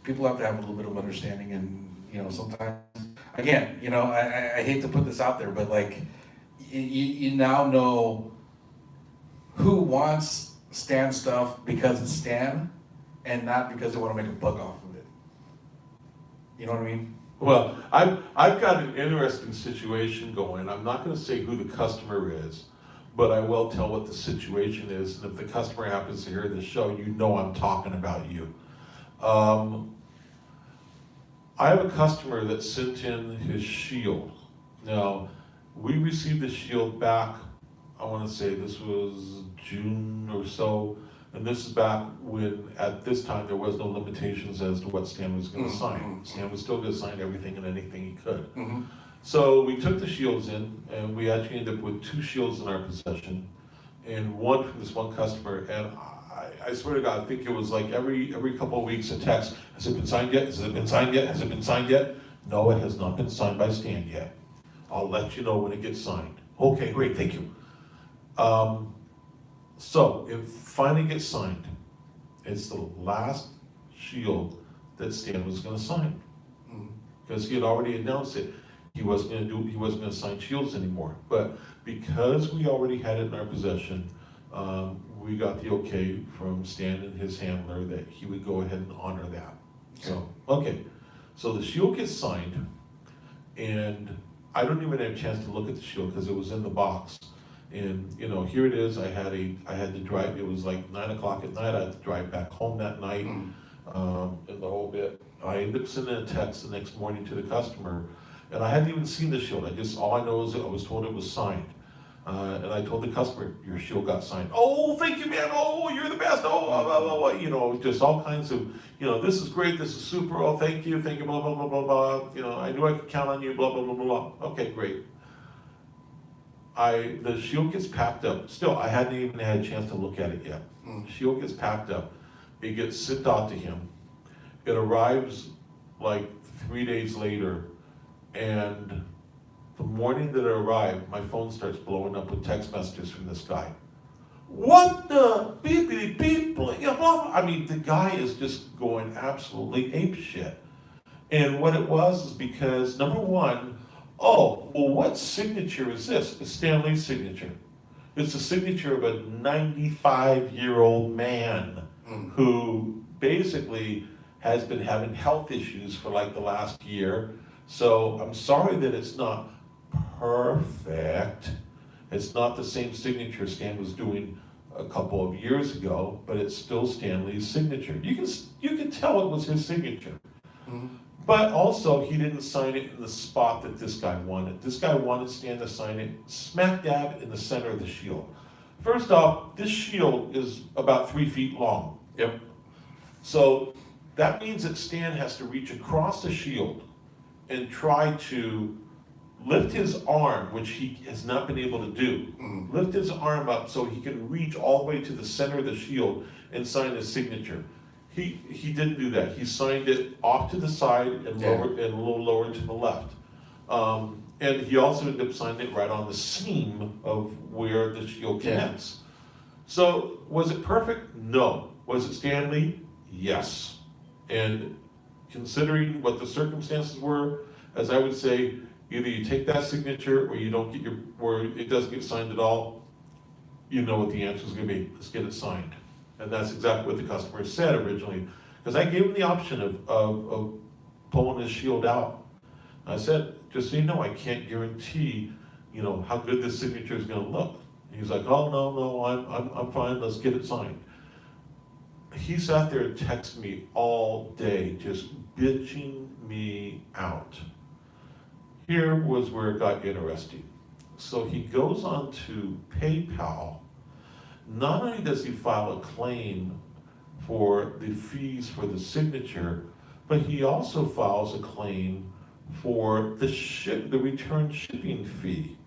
people have to have a little bit of understanding, and, you know, sometimes, again, you know, I hate to put this out there, but like, you now know who wants Stan stuff because it's Stan and not because they want to make a buck off of it. You know what I mean? Well, I've got an interesting situation going. I'm not going to say who the customer is, but I will tell what the situation is. And if the customer happens to hear this show, you know I'm talking about you. I have a customer that sent in his shield. Now, we received the shield back, I want to say this was June or so, and this is back when, at this time, there was no limitations as to what Stan was going to sign. Stan was still going to sign everything and anything he could. So we took the shields in, and we actually ended up with 2 shields in our possession, and one from this one customer, and I swear to God, I think it was like every couple of weeks a text, has it been signed yet? Has it been signed yet? Has it been signed yet? No, it has not been signed by Stan yet. I'll let you know when it gets signed. Okay, great, thank you. So it finally gets signed. It's the last shield that Stan was gonna sign. Because he had already announced it. He wasn't gonna sign shields anymore. But because we already had it in our possession, we got the okay from Stan and his handler that he would go ahead and honor that. So, okay. So the shield gets signed, and I don't even have a chance to look at the shield because it was in the box. And, you know, here it is. I had to drive. It was like 9 o'clock at night. I had to drive back home that night, and the whole bit. I ended up sending a text the next morning to the customer, and I hadn't even seen the shield. All I know is that I was told it was signed. And I told the customer, your shield got signed. Oh, thank you, man. Oh, you're the best. Oh, blah, blah, blah. You know, just all kinds of, you know, this is great. This is super. Oh, thank you, blah, blah, blah, blah, blah. You know, I knew I could count on you, blah, blah, blah, blah, blah. Okay, great. The shield gets packed up. Still, I hadn't even had a chance to look at it yet. The shield gets packed up. It gets sent out to him. It arrives like 3 days later, and the morning that it arrived, my phone starts blowing up with text messages from this guy. What the beep beep beep, blah, blah, blah. I mean, the guy is just going absolutely ape shit. And what it was is because, number one, oh, well, what signature is this? It's Stan Lee's signature. It's the signature of a 95-year-old man who basically has been having health issues for like the last year. So I'm sorry that it's not perfect. It's not the same signature Stan was doing a couple of years ago, but it's still Stan Lee's signature. You can tell it was his signature. But also, he didn't sign it in the spot that this guy wanted. This guy wanted Stan to sign it smack dab in the center of the shield. First off, this shield is about 3 feet long. Yep. So that means that Stan has to reach across the shield and try to lift his arm, which he has not been able to do. Lift his arm up so he can reach all the way to the center of the shield and sign his signature. He didn't do that. He signed it off to the side and lower and a little lower to the left. And he also ended up signing it right on the seam of where the shield connects. So was it perfect? No. Was it Stan Lee? Yes. And considering what the circumstances were, as I would say, either you take that signature or you don't get or it doesn't get signed at all. you know what the answer is gonna be, let's get it signed. And that's exactly what the customer said originally, because I gave him the option of pulling his shield out. I said, just so you know, I can't guarantee, how good this signature is gonna look. He's like, oh, no, I'm fine, let's get it signed. He sat there and texted me all day, just bitching me out. Here was where it got interesting. So he goes on to PayPal. Not only does he file a claim for the fees for the signature, but he also files a claim for the return shipping fee.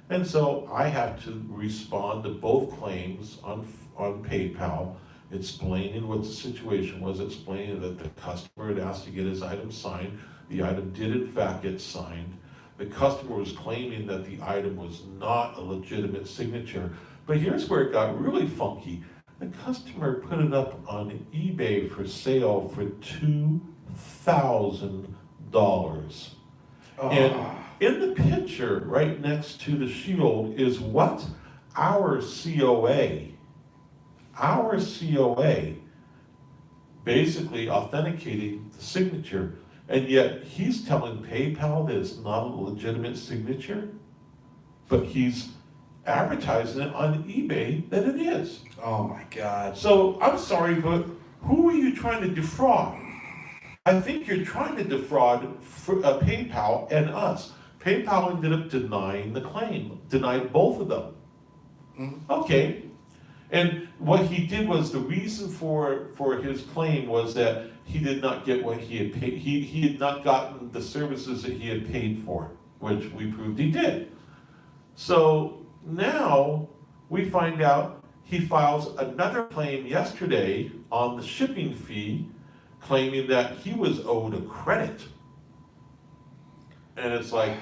And so I have to respond to both claims on PayPal, explaining what the situation was, explaining that the customer had asked to get his item signed. The item did in fact get signed. The customer was claiming that the item was not a legitimate signature. But here's where it got really funky. The customer put it up on eBay for sale for $2,000. And in the picture right next to the shield is what? Our COA. Our COA basically authenticating the signature. And yet he's telling PayPal that it's not a legitimate signature, but he's advertising it on eBay that it is. Oh my God. So I'm sorry, but who are you trying to defraud? I think you're trying to defraud PayPal and us. PayPal ended up denying the claim, denied both of them. Okay. And what he did was, the reason for his claim was that he did not get what he had paid. He had not gotten the services that he had paid for, which we proved he did. So now we find out he files another claim yesterday on the shipping fee, claiming that he was owed a credit. And it's like,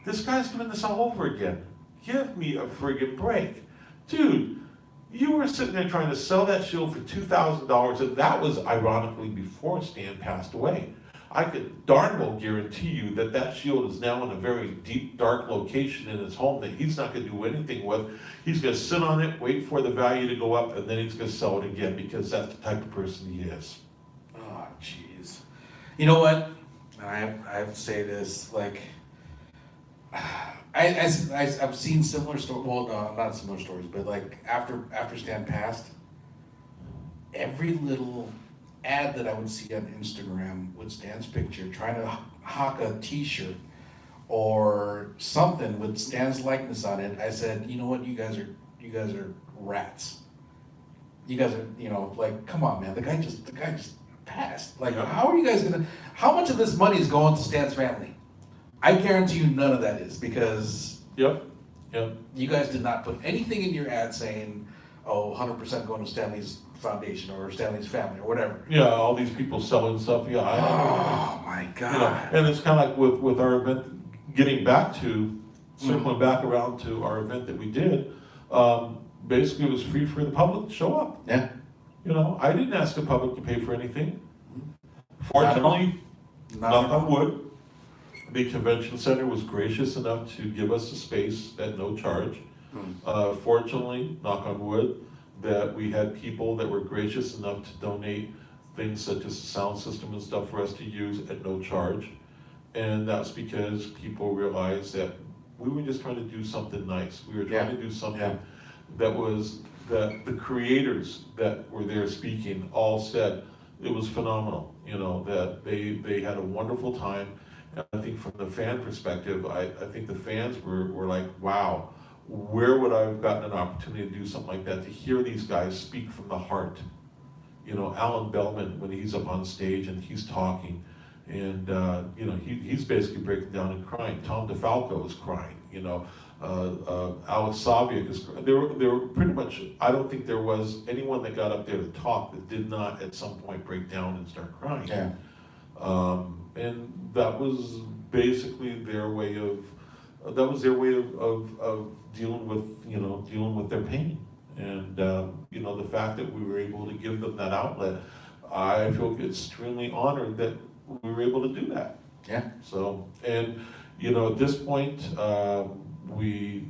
this guy's doing this all over again. Give me a friggin' break. Dude, you were sitting there trying to sell that shield for $2,000, and that was ironically before Stan passed away. I could darn well guarantee you that that shield is now in a very deep, dark location in his home that he's not going to do anything with. He's going to sit on it, wait for the value to go up, and then he's going to sell it again, because that's the type of person he is. Oh, jeez. You know what? I have to say this, like, I've seen similar stories, well, not similar stories, but like after Stan passed, every little ad that I would see on Instagram with Stan's picture, trying to hawk a t-shirt or something with Stan's likeness on it, I said, you know what, you guys are rats. You guys are, like, come on, man, the guy just passed. Like, how are you guys how much of this money is going to Stan's family? I guarantee you none of that is, because Yep. you guys did not put anything in your ad saying, 100% going to Stanley's foundation or Stanley's family or whatever. Yeah, all these people selling stuff, Oh my God. and it's kind of like with our event, circling back around to our event that we did, basically it was free for the public to show up. Yeah. I didn't ask the public to pay for anything. Fortunately, knock on wood, the convention center was gracious enough to give us a space at no charge. Fortunately, knock on wood, that we had people that were gracious enough to donate things such as a sound system and stuff for us to use at no charge. And that's because people realized that we were just trying to do something nice. We were trying to do something that the creators that were there speaking all said it was phenomenal, that they had a wonderful time. And I think from the fan perspective, I think the fans were like, wow, where would I have gotten an opportunity to do something like that, to hear these guys speak from the heart? Alan Bellman, when he's up on stage and he's talking, and he's basically breaking down and crying. Tom DeFalco is crying, Alex Saviak is crying. There were pretty much, I don't think there was anyone that got up there to talk that did not at some point break down and start crying. Yeah. And that was basically their way of dealing with their pain. And the fact that we were able to give them that outlet, I feel extremely honored that we were able to do that. Yeah. So, and at this point, we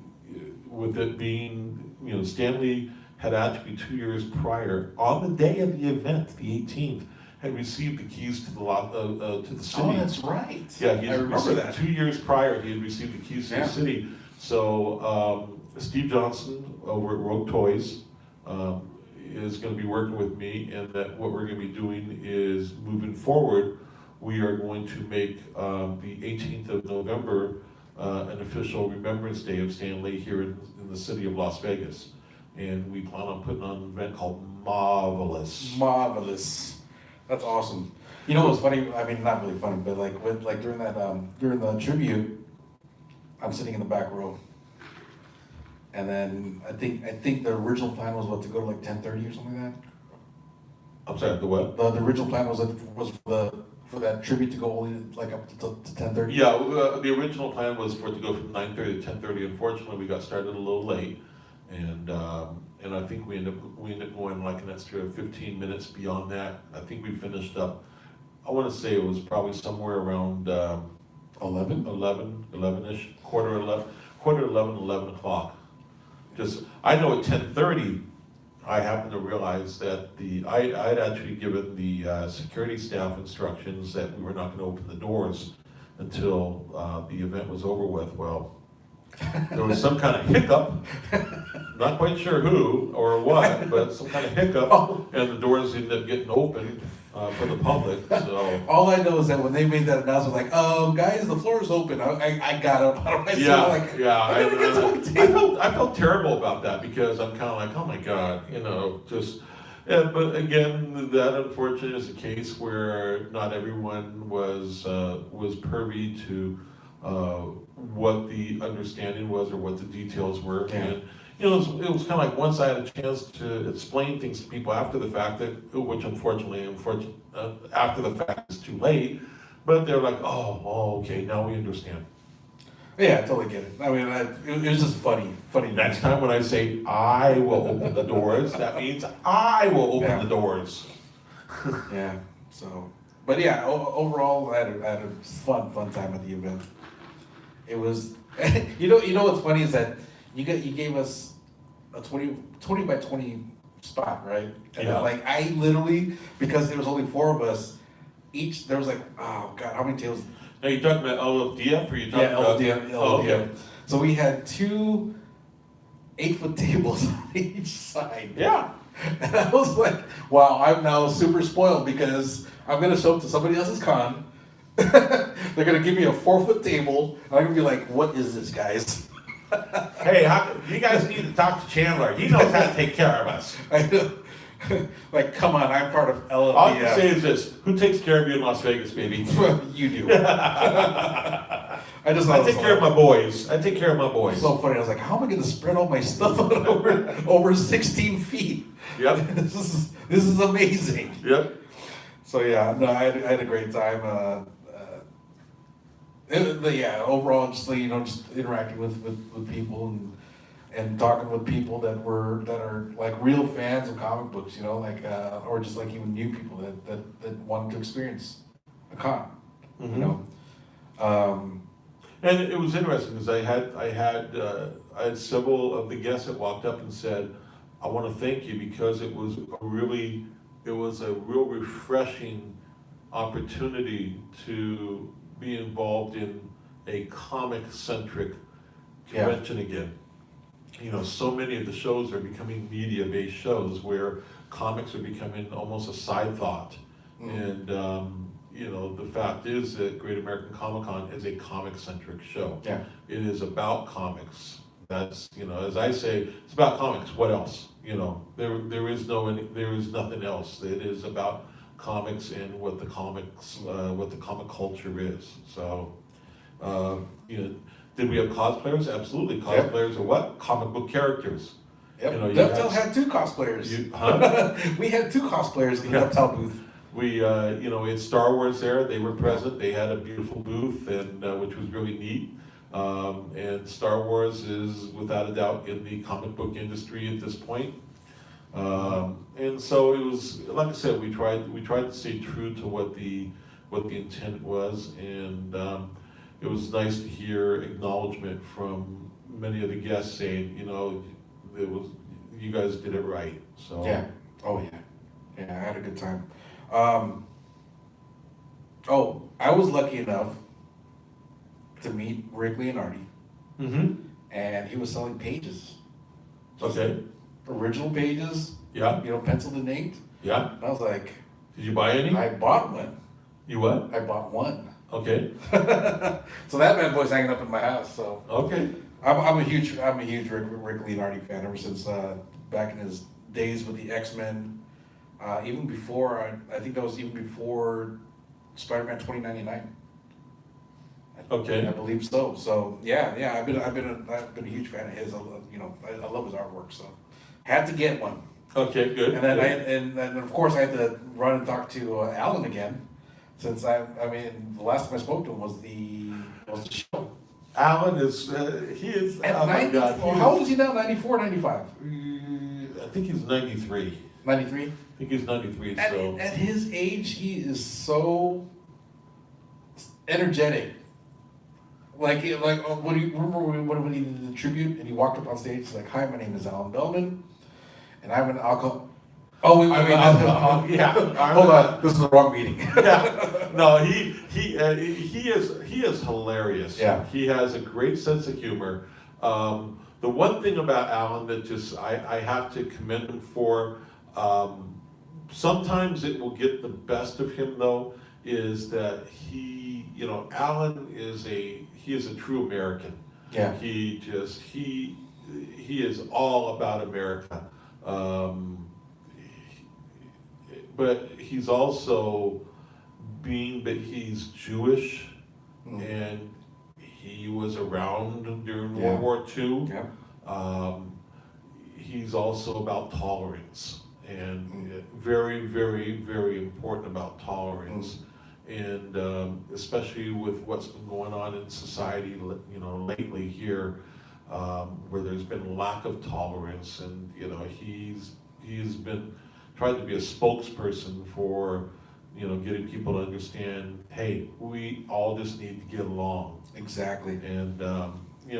with it being, Stan Lee had actually 2 years prior, on the day of the event, the 18th, had received the keys to the to the city. Oh, that's right. Yeah, I remember that. 2 years prior, he had received the keys to the city. So Steve Johnson over at Rogue Toys is going to be working with me, and that what we're going to be doing is moving forward. We are going to make the 18th of November an official Remembrance Day of Stan Lee here in the city of Las Vegas, and we plan on putting on an event called Marvelous. Marvelous. That's awesome. You know what's funny? I mean, not really funny, but during the tribute, I'm sitting in the back row, and then I think the original plan was to go to like 10:30 or something like that. I'm sorry, the what? The original plan was for that tribute to go only like up to 10:30. Yeah, the original plan was for it to go from 9:30 to 10:30. Unfortunately, we got started a little late, and I think we ended up going like an extra 15 minutes beyond that. I think we finished up. I want to say it was probably somewhere around 11-ish, quarter 11 o'clock. Just, I know at 10:30, I happened to realize that I'd actually given the security staff instructions that we were not going to open the doors until the event was over with. Well, there was some kind of hiccup, not quite sure who or what, but some kind of hiccup, and the doors ended up getting opened for the public. So all I know is that when they made that announcement, like, guys, the floor is open. I got up out of my seat. I felt terrible about that because I'm kind of like, oh my God, just. Yeah, but again, that unfortunately is a case where not everyone was privy to what the understanding was or what the details were. Yeah. And it was kind of like once I had a chance to explain things to people after the fact, which unfortunately, after the fact is too late, but they're like, oh, okay, now we understand. Yeah, I totally get it. I mean, it was just funny. Next time when I say I will open the doors, that means I will open the doors. Yeah. So, but yeah, overall, I had a fun time at the event. It was, you know what's funny is that you gave us a 20 by 20 spot, right? And Yeah. like I literally, because there was only 4 of us, there was like, oh God, how many tables? Now you're talking about LFDF or you're talking about? LFDF. Okay. So we had 2 8-foot tables on each side. Yeah. And I was like, wow, I'm now super spoiled because I'm going to show up to somebody else's con. They're going to give me a 4-foot table. And I'm going to be like, what is this, guys? Hey, you guys need to talk to Chandler. He knows how to take care of us. I know. Like, come on, I'm part of LFDF. All I can say is this: who takes care of you in Las Vegas, baby? You do. I take care of my boys. I take care of my boys. So funny. I was like, how am I going to spread all my stuff out over 16 feet? Yep. This is amazing. Yep. So yeah, no, I had a great time. But yeah, overall, just just interacting with people and talking with people that are like real fans of comic books, or just like even new people that wanted to experience a con, Mm-hmm. And it was interesting because I had several of the guests that walked up and said, "I want to thank you because it was a real refreshing opportunity to be involved in a comic-centric convention again." So many of the shows are becoming media-based shows where comics are becoming almost a side thought. Mm-hmm. And the fact is that Great American Comic-Con is a comic-centric show. Yeah. It is about comics. That's, as I say, it's about comics. What else? There is nothing else. It is about comics and what the comic culture is. So, did we have cosplayers? Absolutely. Cosplayers are what? Comic book characters. Yep. Dovetail had 2 cosplayers. We had 2 cosplayers in the Dovetail booth. We, it's Star Wars there. They were present. They had a beautiful booth, and which was really neat. And Star Wars is without a doubt in the comic book industry at this point. And so it was, like I said, we tried to stay true to what the intent was, and it was nice to hear acknowledgement from many of the guests saying, you guys did it right. So Yeah. Oh yeah. Yeah, I had a good time. I was lucky enough to meet Rick Leonardi, Mm-hmm. and he was selling pages. Just Okay. original pages, Yeah. penciled and inked. Yeah. And I was like, Did you buy any? I bought one. You what? I bought one. Okay. So that bad boy's hanging up in my house. So Okay. I'm a huge Rick Leonardi fan ever since back in his days with the X-Men. Even before I think that was even before Spider-Man 2099. Okay. I believe so. So yeah, I've been a huge fan of his. I love his artwork. So had to get one. Okay. Good. And then good. and then of course I had to run and talk to Alan again, since the last time I spoke to him was the show. Alan is he is. At Oh my 90, God. how old is he now? 94, 95? I think he's 93. 93? I think he's 93. So At his age, he is so energetic. Like when you remember when he did the tribute and he walked up on stage, he's like, "Hi, my name is Alan Bellman, and I'm an alcohol." Oh wait, yeah. Hold on, this is the wrong meeting. Yeah. No, he is hilarious. Yeah. He has a great sense of humor. The one thing about Alan that just I have to commend him for, sometimes it will get the best of him though, is that Alan is a true American. Yeah. He is all about America. But he's also, being that he's Jewish, and he was around during Yeah. World War II. Yeah. He's also about tolerance, and very, very, very important about tolerance. And especially with what's been going on in society, lately here, where there's been lack of tolerance, and he's been tried to be a spokesperson for getting people to understand, hey, we all just need to get along. Exactly. And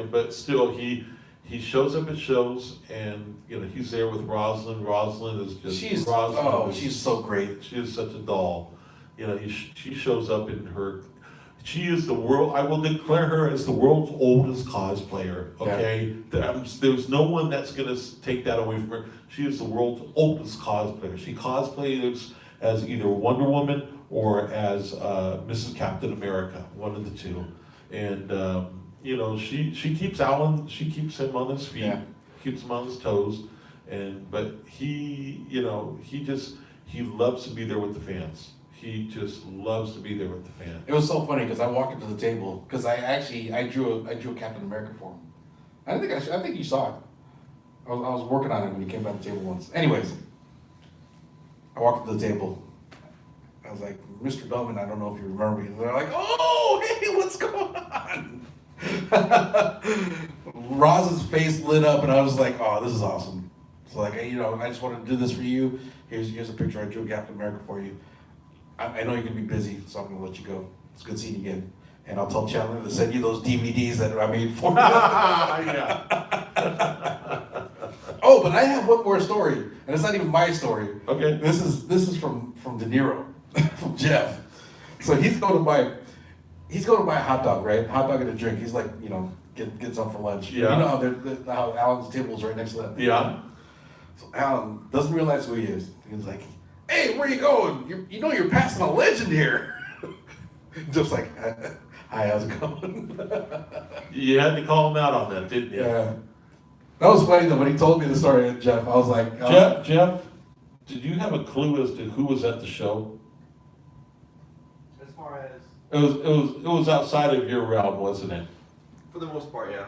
but still he shows up at shows, and he's there with Rosalind. Rosalind is just she's so great. She is such a doll. She shows up in her. She is the world. I will declare her as the world's oldest cosplayer. Okay, there's no one that's gonna take that away from her. She is the world's oldest cosplayer. She cosplays as either Wonder Woman or as Mrs. Captain America, one of the two. And she keeps Alan. She keeps him on his feet, keeps him on his toes. But he loves to be there with the fans. He just loves to be there with the fans. It was so funny because I walked up to the table because I drew a Captain America for him. I think you saw it. I was working on it when he came by the table once. Anyways, I walked up to the table. I was like, "Mr. Bellman, I don't know if you remember me." And they're like, "Oh, hey, what's going on?" Roz's face lit up, and I was like, "Oh, this is awesome." So like, I just wanted to do this for you. Here's a picture I drew Captain America for you. I know you're gonna be busy, so I'm gonna let you go. It's good seeing you again, and I'll tell Chandler to send you those DVDs that I made for you. Yeah. Oh, but I have one more story, and it's not even my story. Okay. This is from De Niro, from Jeff. So he's going to buy a hot dog, right? Hot dog and a drink. He's like, get some for lunch. Yeah. You know how Alan's table is right next to that. Yeah. So Alan doesn't realize who he is. He's like, "Hey, where you going? You're passing a legend here." Just like, "Hi, how's it going?" You had to call him out on that, didn't you? Yeah. That was funny though, when he told me the story, Jeff, I was like, Jeff, did you have a clue as to who was at the show? As far as, It was outside of your realm, wasn't it? for the most part, yeah.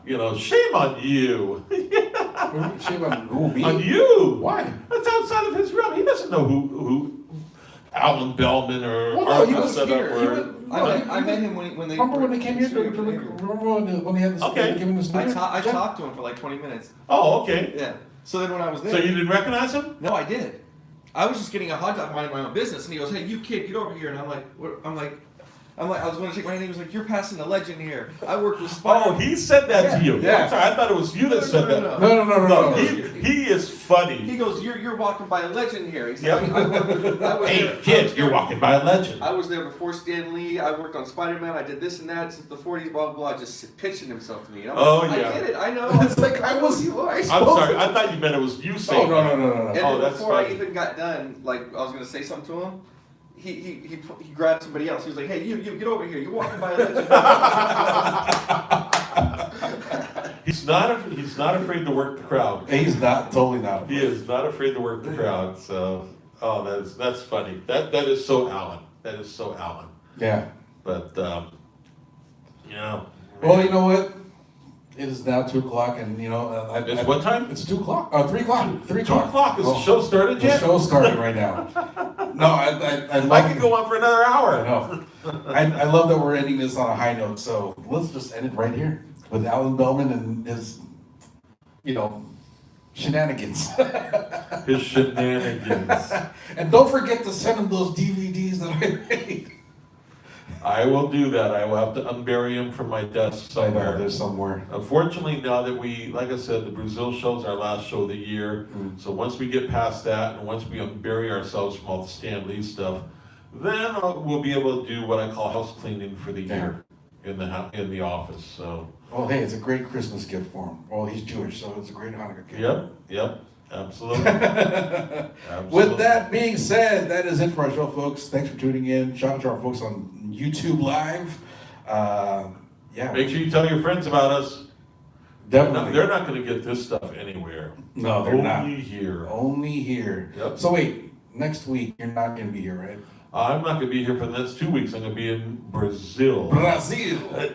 Yeah. Shame on you. shame on who, me? On you. Why? That's outside of his realm. He doesn't know who Alan Bellman or Well, no, he Arthur was set here. up He or. was- I met him when they. Remember when they came here? Remember when they had this? Okay. They came in this I dinner? talked to him for like 20 minutes. Oh, okay. Yeah. So then when I was there. So you didn't recognize him? No, I did. I was just getting a hot dog, minding my own business, and he goes, "Hey, you kid, get over here." And I'm like, I'm like, I was going to shake my hand. He was like, "You're passing a legend here. I worked with Oh, Spider." he said that to you. Yeah. I'm sorry, I thought it was you that said that. No. He is funny. He goes, "You're walking by a legend here." He said, Yep. I was Hey, there- I kid, was you're there- walking by a legend. I was there before Stan Lee. I worked on Spider-Man. I did this and that since the 40s, blah, blah, blah. Just pitching himself to me. And I'm Oh, like, yeah. I get it. I know. It's like I was. You are. I'm sorry, I thought you meant it was you saying that. And No. then Oh, that's before I funny. even got done, like, I was going to say something to him. He grabbed somebody else. He was like, "Hey, you get over here. You're walking by a legend." He's not afraid to work the crowd. He's not, totally not. He is not afraid to work the crowd. So, that's funny. That is so Alan. That is so Alan. Yeah. But yeah. Well, you know what? It is now 2:00, and It's what time? It's 2:00. Oh, 3:00. 3:00. 2 o'clock. Is the show started The yet? show's starting right now. No, I love. I could go on for another I hour. know. I love that we're ending this on a high note. So let's just end it right here with Alan Bellman and his, shenanigans. His shenanigans. And don't forget to send him those DVDs that I made. I will do that. I will have to unbury him from my desk I know, somewhere. there's somewhere. Unfortunately, now that like I said, the Brazil show's our last show of the year. So once we get past that, and once we unbury ourselves from all the Stan Lee stuff, then we'll be able to do what I call house cleaning for the year in the office. So. Well, hey, it's a great Christmas gift for him. Well, he's Jewish, so it's a great Hanukkah gift. Yep, absolutely. Absolutely. With that being said, that is it for our show, folks. Thanks for tuning in. Shout out to our folks on YouTube Live. Make sure you tell your friends about us. Definitely. They're not going to get this stuff anywhere. No, they're not. Only here. Only here. Yep. So wait, next week you're not going to be here, right? I'm not going to be here for the next 2 weeks. I'm going to be in Brazil. Brazil. I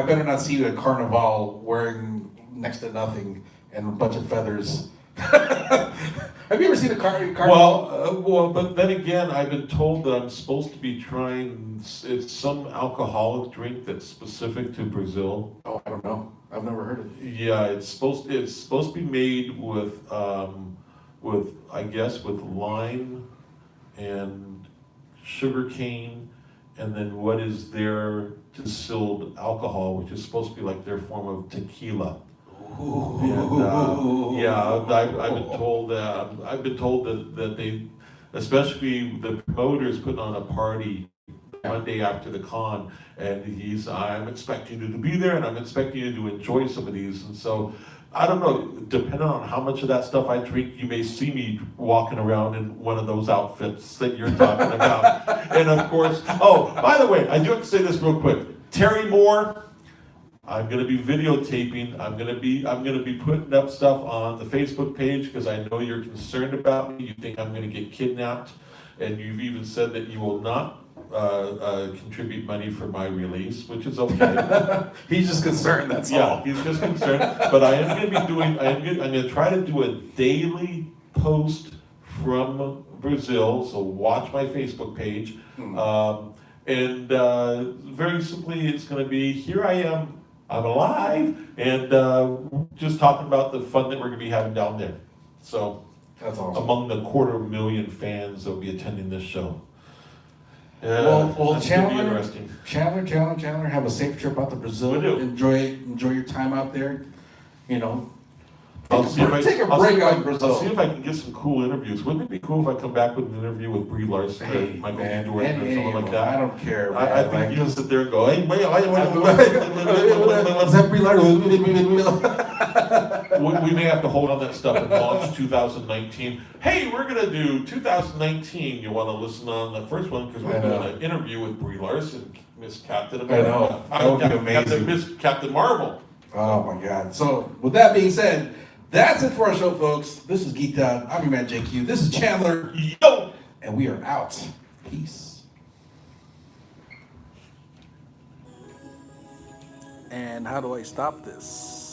better not see you at Carnival wearing next to nothing and a bunch of feathers. Have you ever seen a Carnival? Well, but then again, I've been told that I'm supposed to be trying. It's some alcoholic drink that's specific to Brazil. Oh, I don't know. I've never heard of it. Yeah, it's supposed to be made with I guess with lime and sugar cane, and then what is their distilled alcohol, which is supposed to be like their form of tequila. And, I've been told that they, especially the promoter's putting on a party Monday after the con, and I'm expecting you to be there, and I'm expecting you to enjoy some of these, and so. I don't know, depending on how much of that stuff I drink, you may see me walking around in one of those outfits that you're talking about. And of course, by the way, I do have to say this real quick. Terry Moore, I'm gonna be videotaping. I'm gonna be putting up stuff on the Facebook page because I know you're concerned about me. You think I'm gonna get kidnapped, and you've even said that you will not contribute money for my release, which is okay. He's just concerned, that's all. Yeah, he's just concerned. But I am going to be doing. I'm going to try to do a daily post from Brazil. So watch my Facebook page, and very simply, it's going to be here. I am. I'm alive, and just talking about the fun that we're going to be having down there. So That's awesome. among the 250,000 fans that will be attending this show. Well, that's gonna be interesting. Chandler, have a safe trip out to Brazil. Will do. Enjoy your time out there. I'll see if I Take a I'll break see if out I- in Brazil. I'll see if I can get some cool interviews. Wouldn't it be cool if I come back with an interview with Brie Larson or Hey, Michael man, B. Jordan or someone like that? I don't care, man. I think you just sit there and go, hey, wait, Is that Brie Larson? we may have to hold on that stuff and launch 2019. Hey, we're going to do 2019. You want to listen on the first one because we're doing an interview with Brie Larson, Miss Captain America. know. That would be amazing. Miss Captain Marvel. Oh my God. So with that being said, that's it for our show, folks. This is Geeked Out. I'm your man, JQ. This is Chandler. Yo! And we are out. Peace. And how do I stop this?